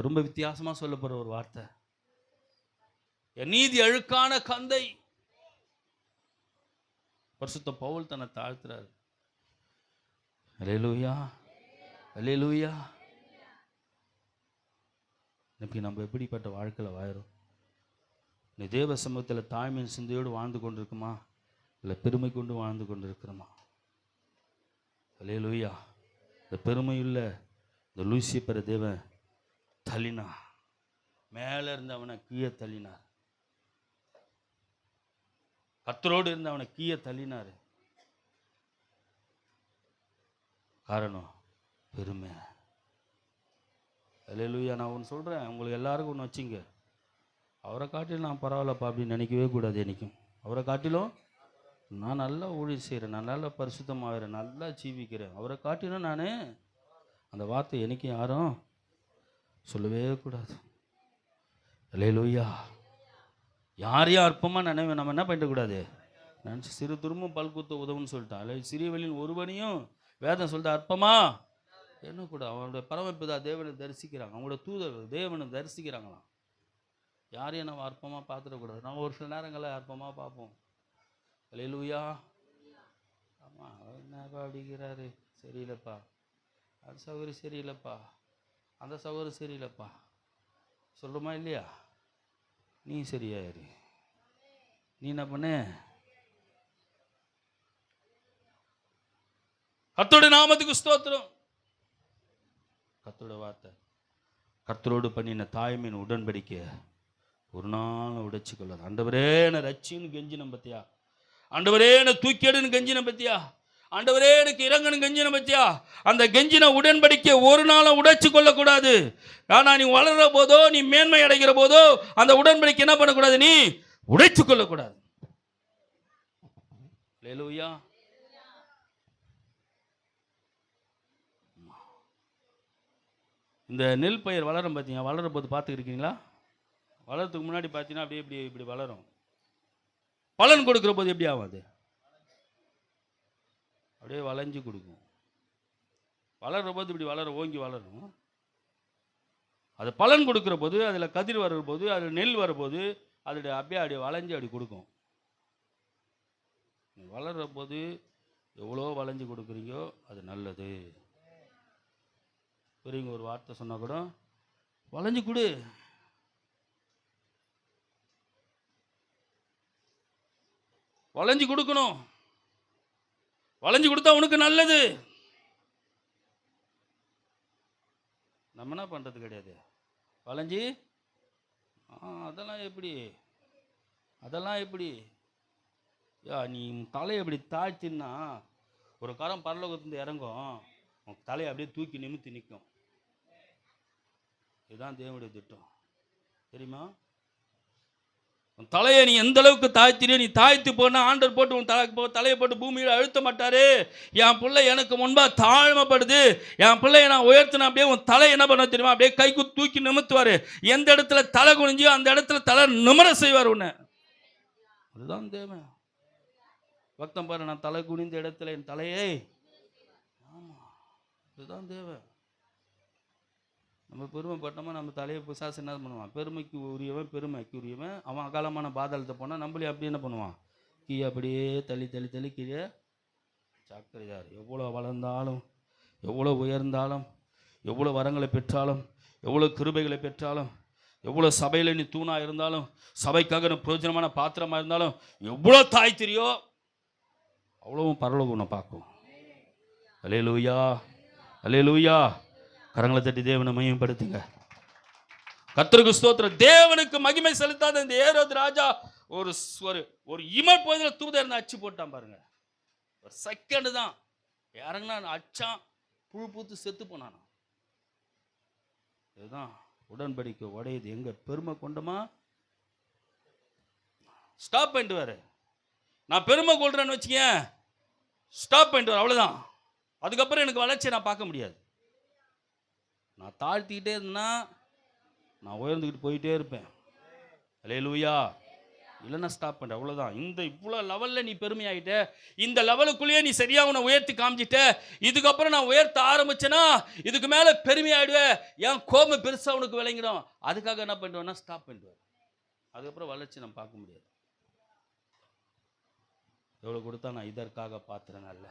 ரொம்ப வித்தியாசமா சொல்லப்படுற ஒரு வார்த்தை. என் நீதி அழுக்கான கந்தை. பரிசுத்த பவுல் தன்னை தாழ்த்துறாரு. அல்லேலூயா, அல்லேலூயா. இன்னைக்கு நம்ம எப்படிப்பட்ட வாழ்க்கையில் வாழறோம்? இந்த தேவ சமூகத்தில் தாய்மையின் சிந்தையோடு வாழ்ந்து கொண்டிருக்குமா, இல்லை பெருமை கொண்டு வாழ்ந்து கொண்டிருக்கிறோமா? அல்லேலூயா. இந்த பெருமையுள்ள இந்த லூசிபரை தேவன் தள்ளினா, மேலே இருந்து அவனை கீழே தள்ளினார். கர்த்தரோடு இருந்து அவனை கீழே தள்ளினார். காரணம் பெருமை. அல்லேலூயா. நான் ஒன்று சொல்கிறேன், உங்களுக்கு எல்லாருக்கும் ஒன்று வச்சிங்க. அவரை காட்டிலும் நான் பரவாயில்லப்பா அப்படின்னு நினைக்கவே கூடாது. எனக்கும் அவரை காட்டிலும் நான் நல்லா ஊழியம் செய்கிறேன், நான் நல்லா பரிசுத்தமாகிறேன், நல்லா ஜீவிக்கிறேன். அவரை காட்டிலும் நான் அந்த வார்த்தை எனக்கு யாரும் சொல்லவே கூடாது. அல்லேலூயா. யாரையும் அற்பமாக நம்ம என்ன பண்ணிடக்கூடாது. நினச்சி சிறு துரும்பும் பல்குத்த உதவுன்னு சொல்லிட்டான். அல்ல சிறியவளின் ஒருவனையும் வேதம் சொல்லிட்டு அற்பமா என்ன கூட அவனுடைய பரமபிதா தேவனை தரிசிக்கிறாங்க, அவங்களோட தூதர் தேவனை தரிசிக்கிறாங்களாம். யாரையும் நம்ம அற்பமாக பார்த்துடக்கூடாது. நம்ம ஒரு சில நேரங்களில் அற்பமாக பார்ப்போம். அல்லேலூயா. ஆமாம், என்னப்பா அப்படிங்கிறாரு, சரியில்லைப்பா, அந்த சகோதரி சரியில்லைப்பா, அந்த சகோதரி சரியில்லைப்பா சொல்கிறோமா இல்லையா? நீ சரியாயிரு. நீ என்ன பண்ணு? கர்த்தருடைய நாமத்துக்கு ஸ்தோத்திரம். கர்த்தருடைய வார்த்தை, கர்த்தரோடு பண்ணின தாய்மையின் உடன்படிக்கை ஒரு நாள் உடைச்சு கொள்ளாது. ஆண்டவரே என்னை ரட்சின்னு கெஞ்சின பத்தியா, ஆண்டவரே என்னை தூக்கிடுன்னு கெஞ்சின பத்தியா, ஆண்டவரே எனக்கு இறங்கணும் கெஞ்சின பத்தியா, அந்த கெஞ்சின உடன்படிக்கை ஒரு நாளும் உடைச்சு கொள்ளக்கூடாது. ஆனால் நீ வளர்ற போதோ, நீ மேன்மை அடைகிற போதோ அந்த உடன்படிக்கை என்ன பண்ணக்கூடாது, நீ உடைச்சு கொள்ளக்கூடாது. அல்லேலூயா. இந்த நெல் பயிர் வளரும் பார்த்தீங்க, வளர போது பார்த்துருக்கீங்களா? வளர்றதுக்கு முன்னாடி பார்த்தீங்கன்னா அப்படியே இப்படி இப்படி வளரும். பலன் கொடுக்குற போது எப்படி ஆகும்? அது அப்படியே வளைஞ்சு கொடுக்கும். வளர்ற போது இப்படி ஓங்கி வளரும். அது பலன் கொடுக்குற போது, அதில் கதிர் வர்ற போது, அதில் நெல் வரும்போது அது அப்படியே வளைஞ்சு அப்படி கொடுக்கும். வளர்ற போது எவ்வளோ வளைஞ்சு கொடுக்குறீங்கோ அது நல்லது. பெரியவங்க ஒரு வார்த்தை சொன்னால் கூட வளைஞ்சு கொடு, வளைஞ்சு கொடுக்கணும். வளைஞ்சு கொடுத்தா உனக்கு நல்லது. நம்ம என்ன பண்ணுறது கிடையாது. வளைஞ்சி அதெல்லாம் எப்படி நீ தலையை அப்படி தாழ்த்தின்னா ஒரு கரம் பரலோகத்துலேருந்து இறங்கும், உன் தலையை அப்படியே தூக்கி நிமித்தி நிற்கும். இதுதான் தேவனுடைய திட்டம், தெரியுமா? உன் தலையை நீ எந்த அளவுக்கு தாழ்த்தினே, நீ தாழ்த்தி போனா ஆண்டவர் போட்டு உன் தலையை போட்டு பூமியில் அழுத்த மாட்டாரு. என் பிள்ளை எனக்கு முன்பாக தாழ்மைப்படுது, என் பிள்ளையை நான் உயர்த்தின அப்படியே உன் தலை என்ன பண்ண தெரியுமா, அப்படியே கைக்கு தூக்கி நிமித்துவார். எந்த இடத்துல தலை குனிஞ்சியோ அந்த இடத்துல தலை நிமிர செய்வார் உன்னை. அதுதான் தேவன். பக்தம் பாரு, நான் தலை குனிந்த இடத்துல என் தலையை. ஆமாம், இதுதான் தேவன். நம்ம பெருமைப்பட்டோமா நம்ம தலையை பிசாசு என்ன பண்ணுவான், பெருமைக்கு உரியவன் அவன் அகாலமான பாதாளத்தை போனால் நம்மளே அப்படி என்ன பண்ணுவான், கீழே அப்படியே தள்ளி கீழே சாக்கரையார். எவ்வளோ வளர்ந்தாலும், எவ்வளோ உயர்ந்தாலும், எவ்வளோ வரங்களை பெற்றாலும், எவ்வளோ கிருபைகளை பெற்றாலும், எவ்வளோ சபையில் நீ தூணாக இருந்தாலும், சபைக்காக பிரயோஜனமான பாத்திரமாக இருந்தாலும், எவ்வளோ தாய்த்திரியோ அவ்வளவும் பரலோகம் உன்னை பார்க்கும். அல்லேலூயா, அல்லேலூயா. கரங்களை தட்டி தேவனை மகிமைப்படுத்துங்க. கர்த்தருக்கு ஸ்தோத்திரம். தேவனுக்கு மகிமை செலுத்தாத இந்த ஏரோது ராஜா ஒரு இமல் போதில் தூதர் அச்சு போட்டான் பாருங்க. ஒரு செகண்ட் தான் யாருங்கன்னா அச்சான், புழு பூத்து செத்து போனானா. இதுதான் உடன்படிக்கை உடையுது. எங்க பெருமை கொண்டமா ஸ்டாப் பண்ணிட்டு வாரு. நான் பெருமை கொள்றேன்னு வச்சுக்க, ஸ்டாப் பண்ணிட்டு வர, அவ்வளோதான். அதுக்கப்புறம் எனக்கு வளர்ச்சியை நான் பார்க்க முடியாது. நான் தாழ்த்திக்கிட்டே இருந்தேன்னா நான் உயர்ந்துக்கிட்டு போயிட்டே இருப்பேன். அல்லேலூயா. இல்லைன்னா ஸ்டாப் பண்ணுற, அவ்வளோதான். இவ்வளோ லெவலில் நீ பெருமையாகிட்ட, இந்த லெவலுக்குள்ளேயே நீ சரியாக உன்னை உயர்த்தி காமிச்சிட்ட. இதுக்கப்புறம் நான் உயர்த்த ஆரம்பிச்சேன்னா இதுக்கு மேலே பெருமையாயிடுவேன், என் கோபம் பெருசாக உனக்கு விளங்கிடும். அதுக்காக என்ன பண்ணுவேன்னா ஸ்டாப் பண்ணிடுவேன். அதுக்கப்புறம் வளர்ச்சி நான் பார்க்க முடியாது. எவ்வளோ கொடுத்தா நான் இதற்காக பாத்திரம் அல்ல,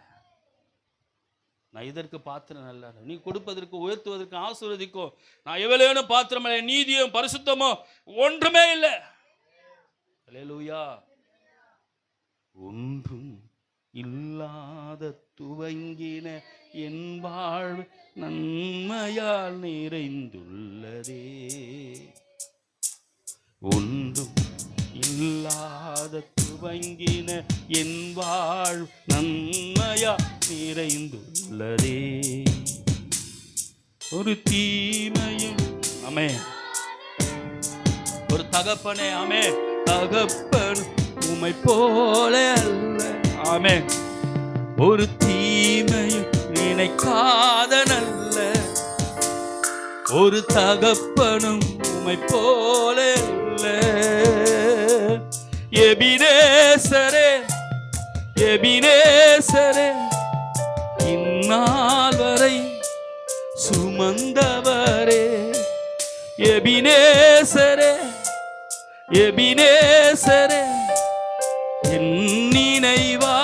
நான் இதற்கு பாத்திரம் அல்ல. நீ கொடுப்பதற்கு, உயர்த்துவதற்கு, ஆசீர்வதிக்கும் நான் எவ்வளவு பாத்திரம் இல்லை. நீதியும் பரிசுத்தமோ ஒன்றுமே இல்லை. அல்லேலூயா. ஒன்றும் இல்லாத துவங்கின என் வாழ்வு நன்மையால் நிறைந்துள்ளதே. ஒன்றும் இல்லாத துவங்கின என் வாழ்வு நன்மையால் நிறைந்துள்ளதே. ஒரு தீமையும் ஆமே, ஒரு தகப்பனே ஆமே, தகப்பன் உம்மை போல அல்ல ஆமே, ஒரு தீமையும் நினைக்காத நல்ல ஒரு தகப்பனும் உம்மை போல அல்ல. எபினேசரே, எபினேசரே, இந்நாள் வரை சுமந்தவரே. எபினேசரே, எபினேசரே, என் நினைவா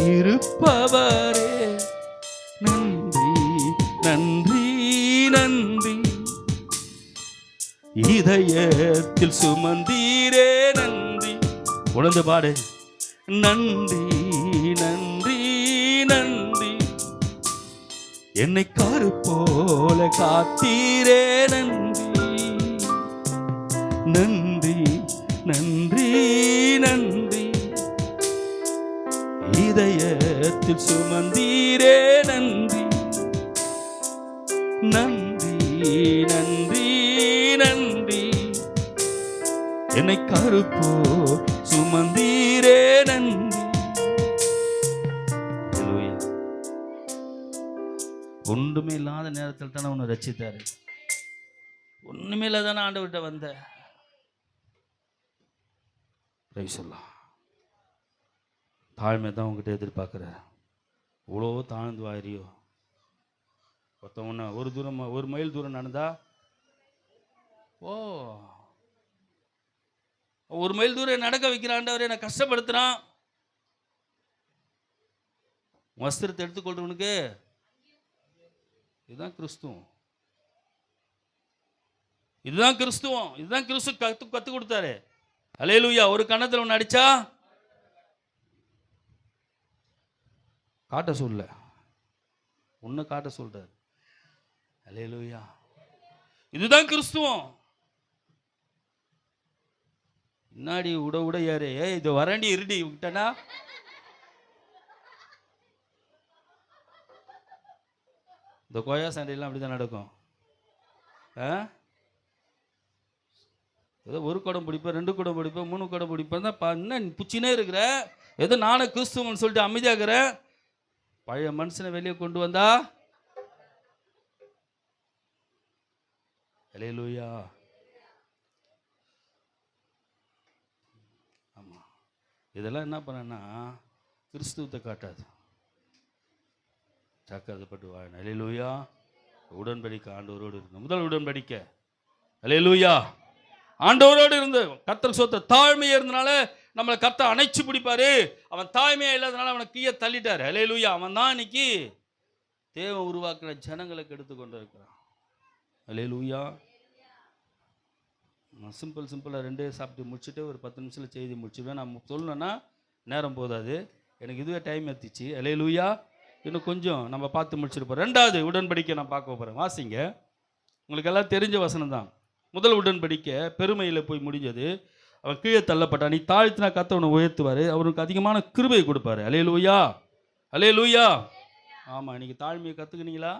இருப்பவரே. நன்றி நன்றி நன்றி, இதயத்தில் சுமந்தீரே நன்றி. உணர்ந்து பாடு. நன்றி நன்றி நன்றி, என்னை காரு போல காத்தீரே நன்றி. நன்றி நன்றி நன்றி, இதயத்தில் சுமந்தீரே நன்றி நன்றி நன்றி நன்றி. என்னை கருப்போ சுமந்தீரே நன்றி. ஒன்றுமே இல்லாத நேரத்தில் தானே உன்னை ரட்சித்தாரு. ஒண்ணுமே இல்லாதானே ஆண்டவர்கிட்ட வந்த. சொல்லலாம் தாழ்மை தான் உங்ககிட்ட எதிர்பார்க்குற. இவ்வளோ தாழ்ந்து வாரியோ. ஒருத்தவன ஒரு மைல் தூரம் நடந்தா ஒரு மைல் தூரம் நடக்க வைக்கிற ஆண்டவரே என்னை கஷ்டப்படுத்துறான். வஸ்திரத்தை எடுத்துக்கொள்றவனுக்கு இதுதான் கிறிஸ்துவம். இதுதான் கிறிஸ்துவம். இதுதான் கிறிஸ்து கத்து கொடுத்தாரு. அல்லேலூயா. ஒரு கன்னத்தில் ஒன்று அடிச்சா காட்ட சொல்ல, ஒன்று காட்ட சொல்றாரு. அல்லேலூயா. இதுதான் கிறிஸ்துவம். முன்னாடி உட ஏறு. இது வரண்டி இருடி விட்டனா இந்த கோயா சண்டையெல்லாம் அப்படிதான் நடக்கும். ஏதோ ஒரு குடம் பிடிப்பேன், 2 குடம் பிடிப்பேன், 3 குடம் பிடிப்பேன் தான் என்ன புச்சினே இருக்கிற. ஏதோ நானும் கிறிஸ்துவன்னு சொல்லிட்டு அமைதியாகிறேன். பழைய மனுஷனை வெளியே கொண்டு வந்தா அல்லேலூயா. ஆமாம், இதெல்லாம் என்ன பண்ணனா கிறிஸ்துவத்தை காட்டாது. ஜாக்கிரதைப்பட்டு வாழணும். அல்லேலூயா. உடன்படிக்கை ஆண்டவரோடு இருக்கு. முதல் உடன்படிக்கை அல்லேலூயா. ஆண்டவரோடு இருந்து கர்த்தர் சொத்த தாழ்மையாக இருந்தனால நம்மளை கர்த்தர் அணைச்சு பிடிப்பாரு. அவன் தாழ்மையாக இல்லாதனால அவனை கீழே தள்ளிட்டாரு. அல்லேலூயா. அவன் தான் இன்னைக்கு தேவன் உருவாக்குற ஜனங்களுக்கு எடுத்து கொண்டு இருக்கிறான். அல்லேலூயா. நான் சிம்பிளாக 2 சாப்பிட்டு முடிச்சுட்டு ஒரு 10 நிமிஷத்தில் செய்தி முடிச்சுடுவேன். நான் சொல்லணுன்னா நேரம் போதாது. எனக்கு இதுவே டைம் எடுத்துச்சு. அல்லேலூயா. இன்னும் கொஞ்சம் நம்ம பார்த்து முடிச்சிருப்போம். 2வது உடன்படிக்கை நான் பார்க்க போகிறேன். வாசிங்க. உங்களுக்கு எல்லாம் தெரிஞ்ச வசனம் தான். முதல் உடன்படிக்கை பெருமையில் போய் முடிஞ்சது. அவன் கீழே தள்ளப்பட்டான். நீ தாழ்த்தினா கர்த்தர் அவனை உயர்த்துவார். அவனுக்கு அதிகமான கிருபையை கொடுப்பாரு. அல்லேலூயா. அல்லேலூயா. ஆமாம், இன்னைக்கு தாழ்மையை கற்றுக்கினீங்களா?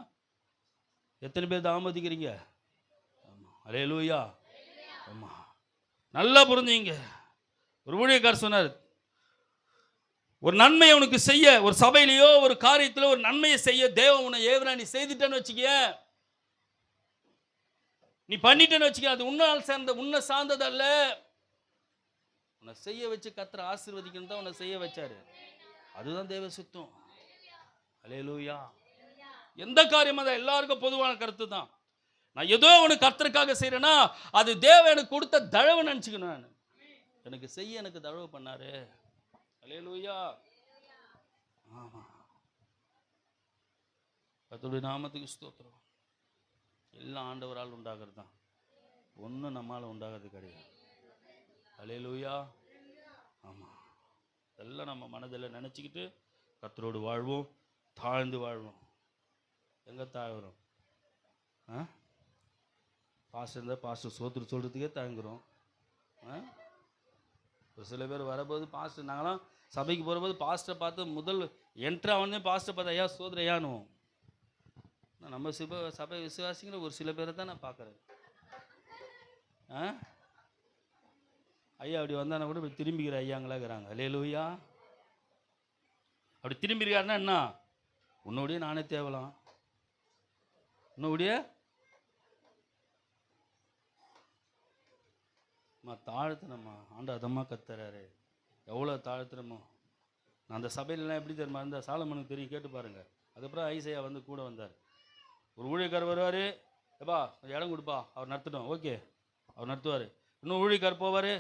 எத்தனை பேர் தாமதிக்கிறீங்க? ஆமாம். அல்லேலூயா. ஆமாம், நல்லா புரிஞ்சுங்க. ஒரு ஊழியக்காரர் சொன்னார், ஒரு நன்மையை உனக்கு செய்ய, ஒரு சபையிலையோ ஒரு காரியத்திலோ ஒரு நன்மையை செய்ய தேவன் உன்னை ஏவரா நீ செய்துட்டேன்னு வச்சுக்க, நீ பண்ணிட்டேன்னு வச்சுக்க, அது உன்னால் சேர்ந்த உன்னை சார்ந்தது அல்ல. உன்னை செய்ய வச்சு கர்த்தர் ஆசீர்வதிக்கணும் தான் உன்னை செய்ய வச்சாரு. அதுதான் தேவ சுத்தம். அல்லேலூயா. எந்த காரியமாக தான் எல்லாருக்கும் பொதுவான கருத்து தான். நான் ஏதோ உனக்கு கர்த்தருக்காக செய்யறேன்னா அது தேவன் எனக்கு கொடுத்த தழவு நினச்சிக்கணும். நான் எனக்கு செய்ய எனக்கு தழவு பண்ணாரு. அல்லேலூயா. ஆமா, கர்த்தருடைய நாமத்துக்கு ஸ்தோத்திரம். எல்லாம் ஆண்டவரால் உண்டாகிறது தான், ஒன்றும் நம்மால் உண்டாகிறது கிடையாது. அல்லேலூயா. ஆமாம், இதெல்லாம் நம்ம மனதில் நினச்சிக்கிட்டு கர்த்தரோடு வாழ்வோம், தாழ்ந்து வாழ்வோம். எங்கே தாழ்கிறோம்? பாஸ்டர் இருந்தால் பாஸ்டர் சோத்துரு சொல்கிறதுக்கே தாங்குகிறோம். ஒரு சில பேர் வரபோது பாஸ்டர், நாங்களாம் சபைக்கு போகிறபோது பாஸ்டரை பார்த்து முதல் என்ட்ரு அவனே பாஸ்டரை பார்த்து ஐயா சோதர ஐயானுவோம். நம்ம சபை விசுவாசிங்கிற ஒரு சில பேரை தான் நான் பார்க்குறேன். ஐயா அப்படி வந்தானா கூட இப்படி திரும்பிக்கிற ஐயாங்களாகிறாங்க. அல்லேலூயா. அப்படி திரும்பிருக்காருன்னா என்ன? உன்னோடைய நானே தேவலாம், உன்னோடைய தாழ்த்தனம்மா ஆண்டு அதம்மா கத்துறாரு. எவ்வளோ தாழ்த்துறமோ. நான் அந்த சபையிலலாம் எப்படி தெரியுமா இருந்தால் சாலமனுக்கு தெரியும், கேட்டு பாருங்கள். அதுக்கப்புறம் ஐசையா வந்து கூட வந்தார். ஒரு ஊழியக்காரர் வருவார், எப்பா இடம் கொடுப்பா, அவர் நடத்தட்டும், ஓகே அவர் நடத்துவார். இன்னும் ஊழியக்காரர் போவார்,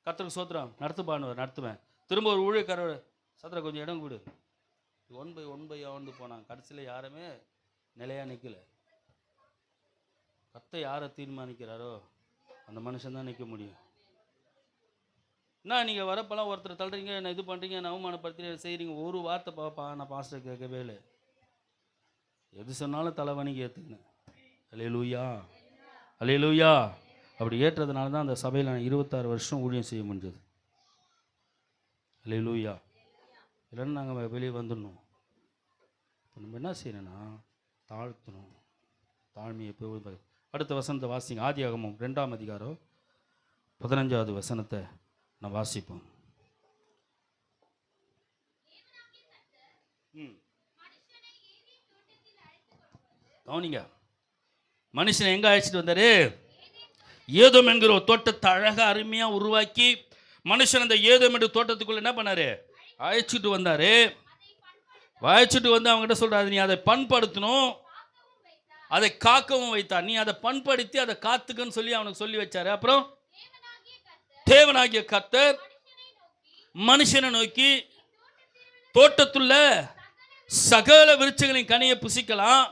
கர்த்தருக்கு சோத்திரம் நடத்துப்பான்னு நடத்துவேன். திரும்ப ஒரு ஊழியக்காரர் சத்திர கொஞ்சம் இடம் கொடு. ஒன் பை வந்து போனாங்க. கடைசியில் யாருமே நிலையாக நிற்கலை. கர்த்தர் யாரை தீர்மானிக்கிறாரோ அந்த மனுஷன் தான் நிற்க முடியும். என்ன நீங்கள் வரப்பெல்லாம் ஒருத்தர் தள்ளுறீங்க, என்ன இது பண்ணுறீங்க, என்ன அவமானப்படுத்துறீங்க, செய்கிறீங்க, ஒரு வார்த்தை பாப்பா நான் பாஸ்டர் கேட்கவே இல்லை. எது சொன்னாலும் தலைவணிக்கு ஏற்றுக்கினேன். அல்லேலூயா. அல்லேலூயா. அப்படி ஏற்றதுனால தான் அந்த சபையில் நான் 26 வருஷம் ஊழியம் செய்ய முடிஞ்சது. அல்லேலூயா. இல்லைன்னா நாங்கள் வெளியே வந்துடணும். இப்போ நம்ம என்ன செய்யணும்னா தாழ்த்தணும், தாழ்மையை போய். அடுத்த வசனத்தை வாசிங்க. ஆதியாகமம் 2ஆம் அதிகாரம் 15வது வசனத்தை நான் வாசிப்போம். கவனிங்க, மனுஷனை எங்க அழைச்சிட்டு வந்தாரு? ஏதோம் என்கிற ஒரு தோட்டத்தை அழகா அருமையா உருவாக்கி மனுஷன் அந்த ஏதோம் என்ற தோட்டத்துக்குள்ள என்ன பண்ணாரு? அழைச்சிட்டு வந்தாரு. அழைச்சிட்டு வந்து அவங்ககிட்ட சொல்றாரு, நீ அதை பண்படுத்தணும், அதை காக்கவும் வைத்தார். நீ அதை பண்படுத்தி அதை காத்துக்கன்னு சொல்லி அவனுக்கு சொல்லி வச்சாரு. அப்புறம் தேவனாகிய கர்த்தர் மனுஷனை நோக்கி, தோட்டத்துள்ள சகல விருட்சங்களின் கனியை புசிக்கலாம்,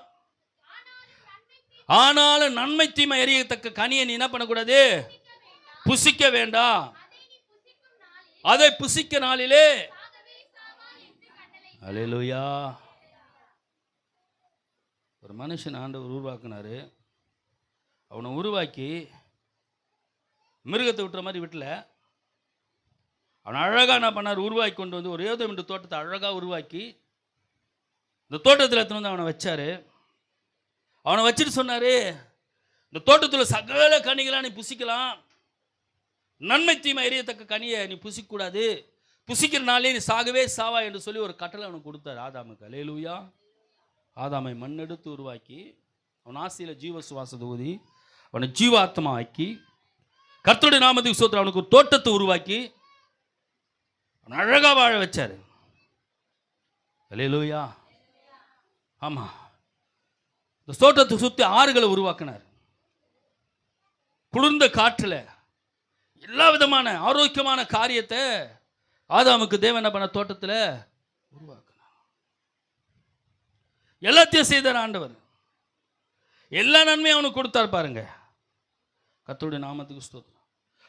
ஆனாலும் நன்மை தீமை அறியத்தக்க கனியை நீ என்ன பண்ணக்கூடாது? புசிக்க வேண்டாம். அதை புசிக்க நாளிலே. அல்லேலூயா. ஒரு மனுஷன் ஆண்டவர் உருவாக்குனாரு. அவனை உருவாக்கி மிருகத்தை விட்டுற மாதிரி விட்டல. அவன் அழகாக என்ன பண்ணார்? உருவாக்கி கொண்டு வந்து ஒரு ஏதோ என்ற தோட்டத்தை அழகாக உருவாக்கி இந்த தோட்டத்தில் எடுத்துன்னு வந்து அவனை வச்சாரு. அவனை வச்சுட்டு சொன்னாரு, இந்த தோட்டத்தில் சகல கனிகளாக நீ புசிக்கலாம், நன்மை தீமை அறியத்தக்க கனியை நீ புசிக்கூடாது, புசிக்கிற நாளே நீ சாகவே சாவா என்று சொல்லி ஒரு கட்டளை அவனுக்கு கொடுத்தார் ஆதாமுக்கு. அல்லேலூயா. ஆதாமை மண்ணெடுத்து உருவாக்கி அவன் ஆசையில் ஜீவ சுவாசத்தை ஊதி அவனை ஜீவாத்மா ஆக்கி கர்த்தருடைய நாமத்துக்கு ஸ்தோத்திரம் அவனுக்கு ஒரு தோட்டத்தை உருவாக்கி அவன் அழகா வாழ வச்சாரு. அல்லேலூயா. ஆமா, இந்த தோட்டத்தை சுற்றி ஆறுகளை உருவாக்கினார். குளிர்ந்த காற்றில் எல்லா விதமான ஆரோக்கியமான காரியத்தை ஆதாமுக்கு தேவன் என்ன பண்ண? தோட்டத்தில் உருவாக்கினார். எல்லாத்தையும் செய்தார் ஆண்டவர். எல்லா நன்மையும் அவனுக்கு கொடுத்தார். பாருங்க, கர்த்தருடைய நாமத்துக்கு ஸ்தோத்திரம்.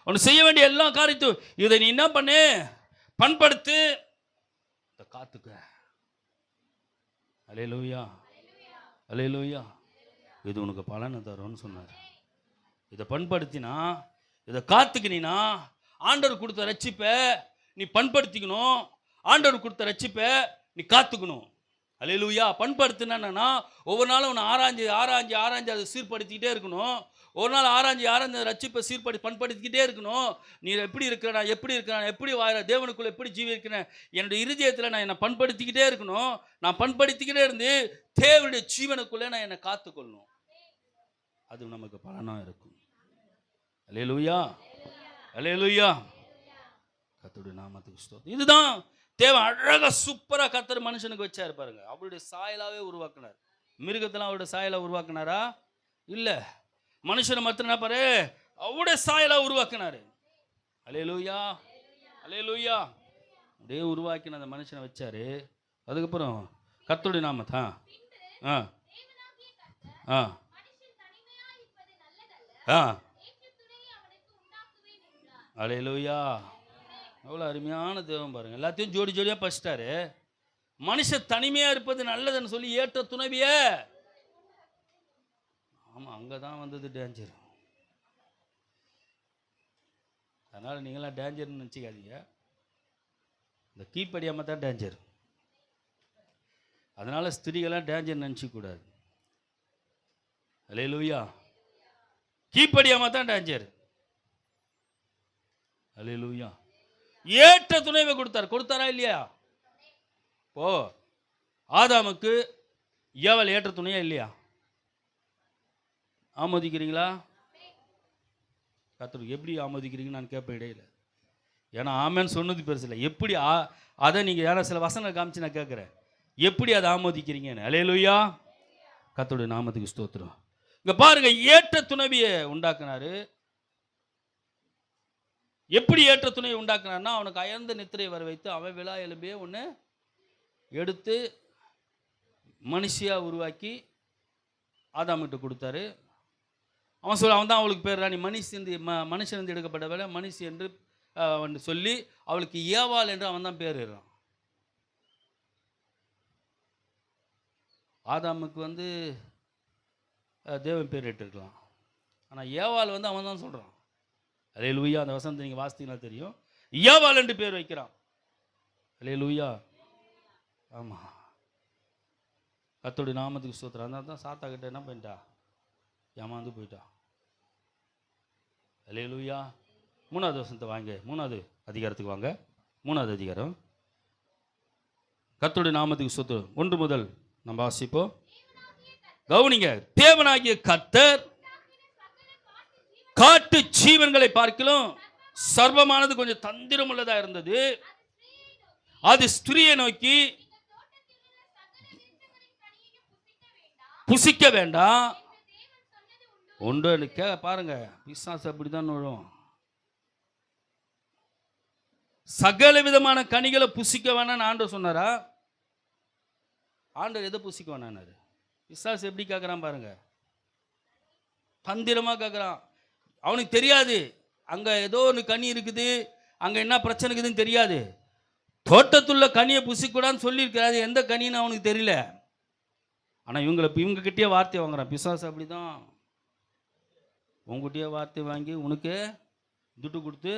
அவனுக்கு செய்ய வேண்டிய எல்லா காரியத்தையும், இதை நீ என்ன பண்ணு? பண்படுத்து, காத்துக்க. அல்லேலூயா. அல்லேலூயா. இது உனக்கு பலனை தரும்னு சொன்னார். இதை பண்படுத்தினா, இதை காத்துக்கினா ஆண்டவர் கொடுத்த ரட்சிப்ப நீ பண்படுத்திக்கணும். ஆண்டவர் கொடுத்த ரட்சிப்ப நீ காத்துக்கணும். அல்லேலூயா. பண்படுத்தினா ஒவ்வொரு நாளும் உன்னை ஆராய்ஞ்சு ஆராய்ஞ்சு ஆராய்ஞ்சு அதை சீர்படுத்திக்கிட்டே இருக்கணும். ஒரு நாள் ஆராய்ஞ்சு ஆராய்ஞ்சு ரட்சிப்பை பண்படுத்திக்கிட்டே இருக்கணும். நீ எப்படி இருக்கிற, நான் எப்படி இருக்கிறேன், எப்படி வாழ, தேவனுக்குள்ள எப்படி ஜீவிக்கிறேன், என்னுடைய இருதயத்தில் நான் என்னை பண்படுத்திக்கிட்டே இருக்கணும். நான் பண்படுத்திக்கிட்டே இருந்து தேவனுடைய ஜீவனுக்குள்ளே நான் என்னை காத்துக்கொள்ளணும். அது நமக்கு பலனாக இருக்கும். அல்லேலூயா. அல்லேலூயா. கர்த்தருடைய நாமத்துக்கு ஸ்தோத்திரம். இதுதான் தேவன் அழகாக சூப்பராக கர்த்தர் மனுஷனுக்கு வச்சாரு. பாருங்க, அவருடைய சாயலாவே உருவாக்குனார். மிருகத்தெல்லாம் அவருடைய சாயலா உருவாக்குனாரா? இல்லை, மனுஷனை மாத்திரம் என்ன பாரு, அவருடைய சாயலா உருவாக்குனாரு. அல்லேலூயா. அல்லேலூயா. அப்படியே உருவாக்கின அந்த மனுஷனை வச்சாரு. அதுக்கப்புறம் கர்த்தருடைய நாமத்தான் அல்லேலூயா. அவ்வளோ அருமையான தேவன் பாருங்க. எல்லாத்தையும் ஜோடி ஜோடியாக பசிட்டாரு. மனுஷன் தனிமையாக இருப்பது நல்லதுன்னு சொல்லி ஏற்ற துணைவிய. ஆமாம், அங்கே தான் வந்தது டேஞ்சர். அதனால் நீங்களாம் டேஞ்சர்னு நினச்சிக்காதீங்க. இந்த கீப்படியாமல் தான் டேஞ்சர். அதனால் ஸ்திரீகளாம் டேஞ்சர் நினச்சிக்கூடாது. அல்லேலூயா. கீப்படியாமல் தான் டேஞ்சர். அல்லேலூயா. ஏற்ற துணைவை கொடுத்தாரா இல்லையா? ஓ, ஆதாமுக்கு ஏவல் ஏற்ற துணையா இல்லையா? ஆமோதிக்கிறீங்களா? கர்த்தருக்கு எப்படி ஆமோதிக்கிறீங்கன்னு நான் கேட்பேன் இடையில. ஏன்னா ஆமேன்னு சொன்னது பெருசு இல்லை. எப்படி அதை நீங்கள் யாரா சில வசனம் காமிச்சு நான் கேட்குறேன், எப்படி அதை ஆமோதிக்கிறீங்கன்னு. அல்லேலூயா. கர்த்தருடைய நாமத்துக்கு ஸ்தோத்திரம். இங்கே பாருங்க, ஏற்ற துணைவியை உண்டாக்குனாரு. எப்படி ஏற்ற துணையை உண்டாக்குனார்னா, அவனுக்கு அயர்ந்த நித்திரையை வர வைத்து அவன் விழா எலும்பையே ஒன்று எடுத்து மனுஷியாக உருவாக்கி ஆதாமிட்ட கொடுத்தாரு. அவன் தான் அவளுக்கு பேர் நீ மனுஷன் எடுக்கப்பட்ட வேலை மனுஷி என்று அவன் சொல்லி அவளுக்கு ஏவாள் என்று அவன் தான் பேர் இடுறான். ஆதாமுக்கு தேவன் பேர் இட்டிருக்கலாம். ஆனால் ஏவாள் அவன் தான் சொல்கிறான். அல்லேலூயா. அந்த வசனத்தை நீங்கள் வாசித்தீங்கன்னா தெரியும். ஏவாள் என்று பேர் வைக்கிறான். அல்லேலூயா. ஆமாம், கர்த்தருடைய நாமத்துக்கு ஸ்தோத்திரம். அதனால தான் சாத்தா கிட்ட என்ன பண்ணிட்டா, ஏமாந்து போயிட்டா. அல்லேலூயா. 3வது வசனத்தை வாங்க, 3வது அதிகாரத்துக்கு வாங்க. 3வது அதிகாரம், கர்த்தருடைய நாமத்துக்கு ஸ்தோத்திரம். 1 முதல் நம்ம வாசிப்போம். கவனிங்க. தேவனாகிய கர்த்தர் காட்டு ஜீவன்களை பார்க்கலாம் சர்வமானது கொஞ்சம் தந்திரம் உள்ளதா இருந்தது. அது ஸ்திரியை நோக்கி, புசிக்க வேண்டாம் ஒன்று பாருங்க. பிசாசு அப்படிதான் வரும். சகல விதமான கனிகளை புசிக்க வேணான்னு ஆண்டவர் சொன்னாரா? ஆண்டவர் எதை புசிக்க வேணான்னாரு? பிசாசு எப்படி கேட்குறான் பாருங்க, தந்திரமாக கேட்குறான். அவனுக்கு தெரியாது அங்கே ஏதோ ஒன்று கனி இருக்குது, அங்கே என்ன பிரச்சனை இருக்குதுன்னு தெரியாது. தோட்டத்துள்ள கனியை புசிக்கூடான்னு சொல்லியிருக்கிறாரு, எந்த கனின்னு அவனுக்கு தெரியல. ஆனால் இவங்க கிட்டே வார்த்தை வாங்குறான் பிசாசு. அப்படி தான் உங்ககிட்டயே வார்த்தை வாங்கி உனக்கு துட்டு கொடுத்து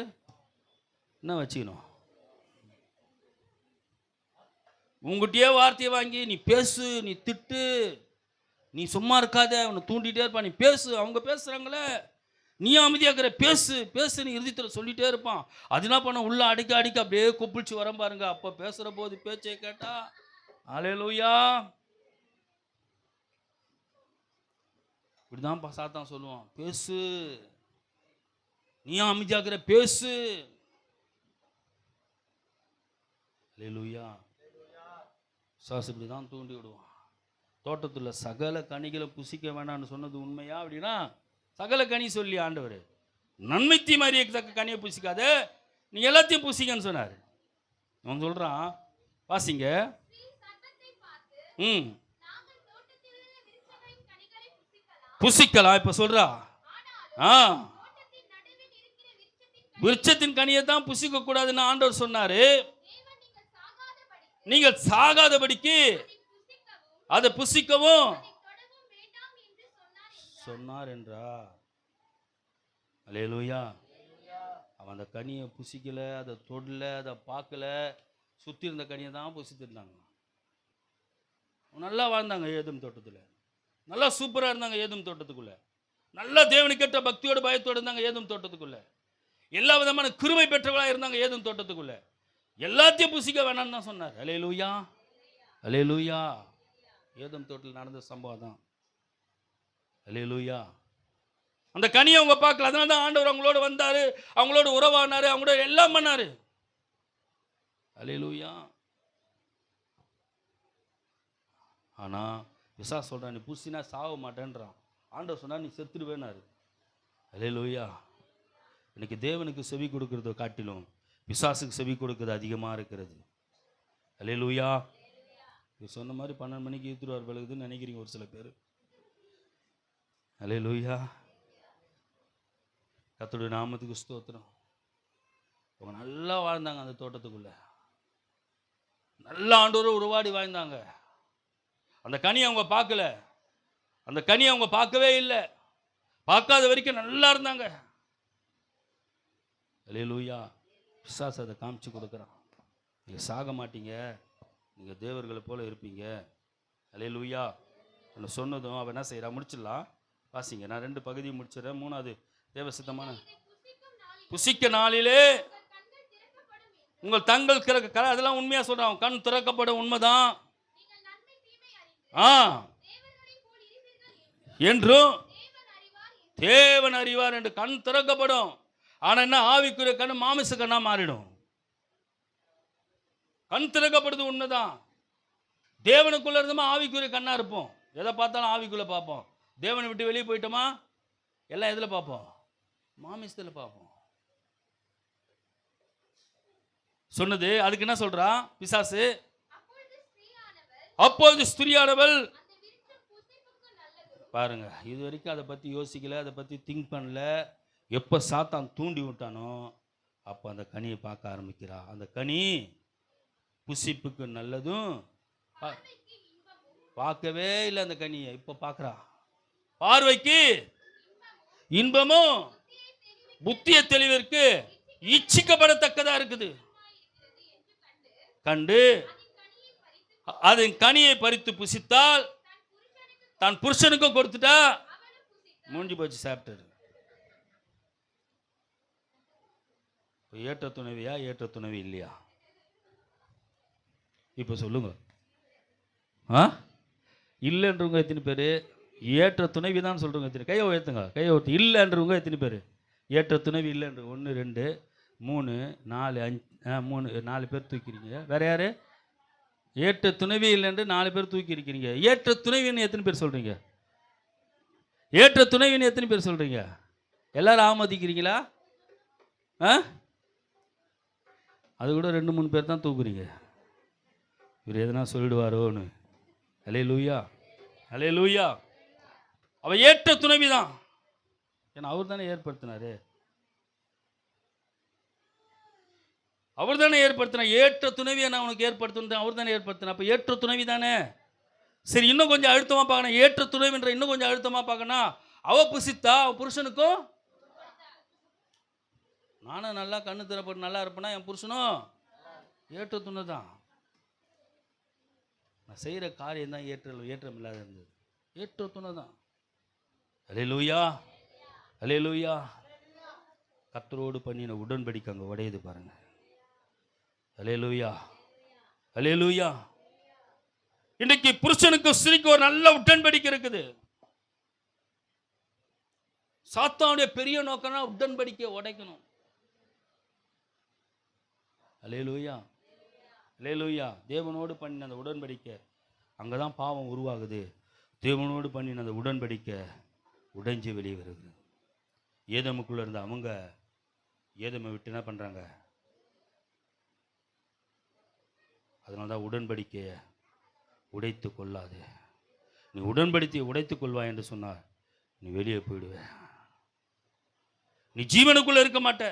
என்ன வச்சுக்கணும். உங்ககிட்டயே வார்த்தையை வாங்கி நீ பேசு, நீ திட்டு, நீ சும்மா இருக்காத, அவனை தூண்டிகிட்டே இருப்பான். நீ பேசு, அவங்க பேசுகிறாங்களே நீ அமைதியாகிற, பேசு பேசுன்னு இறுதித்தில் சொல்லிகிட்டே இருப்பான். அது என்ன பண்ண, உள்ள அடிக்க அப்படியே கூப்பிடுச்சு வரம் பாருங்க. அப்போ பேசுகிற போது பேச்சை கேட்டா அல்லேலூயா. இப்படிதான் சாத்தான் சொல்லுவான், பேசு, நீ அமைதியாகிற, பேசு. அல்லேலூயா. சாஸ் இப்படி தான் தூண்டி விடுவான். தோட்டத்தில் சகல கனிகளை புசிக்க வேணான்னு சொன்னது உண்மையா அப்படின்னா, சகல கனி சொல்லி ஆண்டவர் நன்மை தீமை அறியத்தக்க கனியை புசிக்காத, நீ எல்லாத்தையும் புசிக்கன்னு சொன்னார். அவன் சொல்கிறான், வாசிங்க. புசிக்கலாம். இப்போ சொல்றா, விருட்சத்தின் கனியை தான் புசிக்க கூடாதுன்னு ஆண்டவர் சொன்னாரு. நீங்கள் சாகாதபடிக்கு அதை புசிக்கவும் சொன்னார் என்றா. அல்லேலூயா. அவன் அந்த கனியை புசிக்கல, அதை தொடல, அதை பார்க்கல, சுற்றி இருந்த கனியை தான் புசித்திருந்தாங்க. நல்லா வாழ்ந்தாங்க ஏதும் தோட்டத்தில், நல்லா சூப்பராக இருந்தாங்க ஏதும் தோட்டத்துக்குள்ள, நல்லா தேவனுக்கேற்ற பக்தியோட பயத்தோடு இருந்தாங்க ஏதும் தோட்டத்துக்குள்ள, எல்லா விதமான கிருபை பெற்றவர்களாக இருந்தாங்க ஏதும் தோட்டத்துக்குள்ள. எல்லாத்தையும் புசிக்க வேணாம்னு தான் சொன்னார். அல்லேலூயா, அல்லேலூயா. ஏதும் தோட்டத்தில் நடந்த சம்பவம் தான். அல்லேலூயா. அந்த கனியை அவங்க பார்க்கல, அதனால தான் ஆண்டவர் அவங்களோட வந்தாரு, அவங்களோட உறவானாரு, அவங்களோட எல்லாம் பண்ணாரு. அல்லேலூயா. ஆனா பிசாசு சொல்றான், நீ புசினா சாக மாட்டேன்றான். ஆண்டவர் சொன்னா நீ செத்துடுவேனாரு. அல்லேலூயா. இன்னைக்கு தேவனுக்கு செவி கொடுக்கறத காட்டிலும் பிசாசுக்கு செவி கொடுக்கிறது அதிகமாக இருக்கிறது. அல்லேலூயா. சொன்ன மாதிரி 12 மணிக்கு ஈத்துருவார் விலகுதுன்னு நினைக்கிறீங்க ஒரு சில பேர். அல்லேலூயா. கர்த்தருடைய நாமத்துக்கு ஸ்தோத்திரம். அவங்க நல்லா வாழ்ந்தாங்க அந்த தோட்டத்துக்குள்ள, நல்ல ஆண்டோரை உருவாடி வாழ்ந்தாங்க. அந்த கனி அவங்க பார்க்கல, அந்த கனி அவங்க பார்க்கவே இல்லை, பார்க்காத வரைக்கும் நல்லா இருந்தாங்க. அல்லேலூயா. பிசாசு அதை காமிச்சு கொடுக்குறான், நீங்கள் சாக மாட்டீங்க, நீங்கள் தேவர்களை போல இருப்பீங்க. அல்லேலூயா. நான் சொன்னதும் அவன் என்ன செய்கிறா, முடிச்சிடலாம், வாசிங்க. நான் 2 பகுதியை முடிச்சிடறேன். 3வது தேவசித்தமான, புசிக்க நாளிலே உங்கள் தங்கள் திறக்க, அதெல்லாம் உண்மையாக சொல்கிறான், கண் திறக்கப்படும், உண்மைதான். என்றும் தேவன் அறிவார் என்று கண் திறக்கப்படும். ஆனா என்ன, ஆவிக்குரிய கண் மாமிச கண்ணா மாறிடும். கண் திறக்கப்படுது உண்மைதான். தேவனுக்குள்ள இருந்தோமா ஆவிக்குரிய கண்ணா இருப்போம், எதை பார்த்தாலும் ஆவிக்குள்ள பார்ப்போம். தேவனை விட்டு வெளியே போயிட்டோமா எல்லாம் எதுல பார்ப்போம், மாமிசத்துல பார்ப்போம். சொன்னது அதுக்கு என்ன சொல்றா பிசாசு, அப்பொழுது ஸ்திரியானவள், பாருங்க, இது வரைக்கும் அதை பற்றி யோசிக்கல, அதை பற்றி திங்க் பண்ணல. எப்போ சாத்தான் தூண்டி விட்டானோ அப்போ அந்த கனியை பார்க்க ஆரம்பிக்கிறா. அந்த கனி புசிப்புக்கு நல்லதும், பார்க்கவே இல்லை அந்த கனியை, இப்போ பார்க்குறா. பார்வைக்கு இன்பமும் புத்திய தெளிவிற்கு இச்சிக்கப்படத்தக்கதா இருக்குது கண்டு அதன் கனியை பறித்து புசித்தால் தான் புருஷனுக்கும் கொடுத்துட்டா மூஞ்சி போச்சு சாப்டர். ஏற்ற துணைவியா ஏற்ற துணைவி இல்லையா? இப்போ சொல்லுங்க. இல்லைன்றவங்க எத்தனை பேர்? ஏற்ற துணைவி தான் சொல்கிறவங்க எத்தனை? கையை உயர்த்துங்க, கையை உயர்த்து. இல்லைன்றவங்க எத்தனை பேர்? ஏற்ற துணைவி இல்லைன்ற 1 2 3 4 5 3 4 பேர் தூக்கிறீங்க. வேற யார்? ஏற்ற துணைவி இல்லைன்று 4 பேர் தூக்கி இருக்கிறீங்க. ஏற்ற துணைவின்னு எத்தனை பேர் சொல்கிறீங்க? ஏற்ற துணைவின்னு எத்தனை பேர் சொல்கிறீங்க? எல்லாரும் ஆமதிக்கிறீங்களா? அது கூட 2 3 பேர் தான் தூக்குறீங்க. இவர் எதனா சொல்லிடுவாரோன்னு. அல்லேலூயா, அல்லேலூயா. அவ ஏற்ற துணைவி தான். ஏன்னா அவர் தானே ஏற்படுத்தினாரு, அவர் தானே ஏற்படுத்தினார். ஏற்ற துணைவியை நான் உனக்கு ஏற்படுத்தினேன், அவர் தானே ஏற்படுத்தினார். அப்போ ஏற்ற துணைவி தானே. சரி, இன்னும் கொஞ்சம் அழுத்தமாக பார்க்கணும். ஏற்ற துணைவின்ற இன்னும் கொஞ்சம் அழுத்தமாக பார்க்கணும். அவ புசித்தா அவ புருஷனுக்கும். நானும் நல்லா கண்ணு திறப்பட்டு நல்லா இருப்பேனா, என் புருஷனும் ஏற்ற துணை தான். நான் செய்கிற காரியம் தான் ஏற்றம் இல்லாத இருந்தது. ஏற்ற துணை தான். அல்லேலூயா, அல்லேலூயா. கர்த்தரோடு பண்ணின உடன்படிக்கை அங்கே உடையுது பாருங்க. அல்லேலூயா, அல்லேலூயா. இன்னைக்கு புருஷனுக்கு ஸ்திரீக்கு ஒரு நல்ல உடன்படிக்கை இருக்குது. சாத்தானுடைய பெரிய நோக்கம்னா உடன்படிக்கையை உடைக்கணும். அல்லேலூயா, அல்லேலூயா. தேவனோடு பண்ணின அந்த உடன்படிக்கை அங்கதான் பாவம் உருவாகுது. தேவனோடு பண்ணின அந்த உடன்படிக்கை உடைஞ்சு வெளியே வருது. ஏதமுக்குள்ள இருந்த அவங்க ஏதமை விட்டு என்ன பண்றாங்க? அதனால்தான் உடன்படிக்கையை உடைத்து கொள்ளாது. நீ உடன்படிக்கையை உடைத்து கொள்வாய் என்று சொன்னார், நீ வெளியே போயிடுவ. நீ ஜீவனுக்குள்ள இருக்க மாட்ட,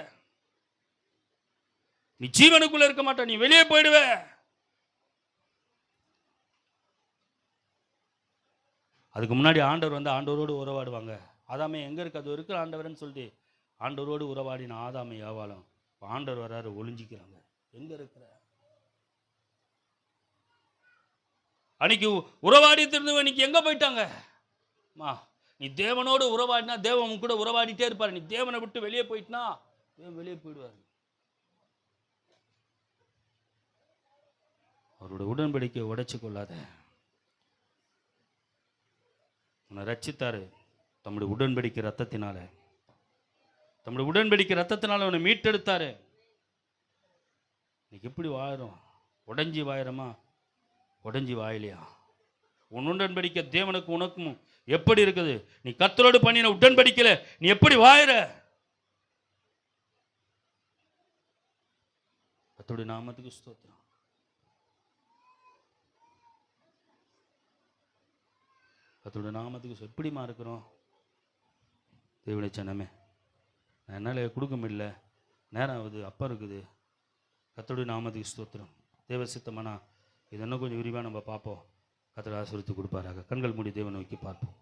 நீ ஜீவனுக்குள்ள இருக்க மாட்ட, நீ வெளியே போயிடுவ. அதுக்கு முன்னாடி ஆண்டவர் வந்து ஆண்டவரோடு உறவாடுவாங்க. ஆதாமே எங்க இருக்கு? அது இருக்கிற ஆண்டவர்னு சொல்லிட்டு ஆண்டவரோடு உறவாடின ஆதாமை யாவாலும் ஆண்டவர் வராரு, ஒளிஞ்சிக்கிறாங்க. எங்க இருக்கிற? அன்னைக்கு உறவாடி திருந்தவன் இன்னைக்கு எங்க போயிட்டாங்க? நீ தேவனோடு உறவாடினா தேவன் கூட உறவாடிட்டே இருப்பாரு. நீ தேவனை விட்டு வெளியே போயிட்டனா தேவன் வெளியே போயிடுவாரு. அவரோட உடன்படிக்கை உடைச்சு கொள்ளாத. உன்னை ரட்சித்தாரு தம்முடைய உடன்படிக்கை ரத்தத்தினால. தம்முடைய உடன்படிக்கை ரத்தத்தினால உன்னை மீட்டெடுத்தாரு. இன்னைக்கு எப்படி வாழறோம்? உடைஞ்சி வாயிரமா? உடைஞ்சி வாயிலையா? உன் உடன்படிக்கை தேவனுக்கு உனக்கும் எப்படி இருக்குது? நீ கர்த்தரோடு பண்ணின உடன்படிக்கையில நீ எப்படி வாயிற? கர்த்தருடைய நாமத்துக்கு ஸ்தோத்திரம். கர்த்தருடைய நாமத்துக்கு எப்படிமா இருக்கிறோம்? தேவனுடைய ஜனமே, நான் என்னால் கொடுக்க முடியல, நேரம் ஆகுது, அப்பா இருக்குது. கர்த்தருடைய நாமத்துக்கு ஸ்தோத்திரம். தேவ சித்தமானா இது இன்னும் கொஞ்சம் விரிவாக நம்ம பார்ப்போம். கர்த்தர் ஆசீர்வதித்து கொடுப்பாராக. கண்கள் மூடி தேவனை நோக்கி பார்ப்போம்.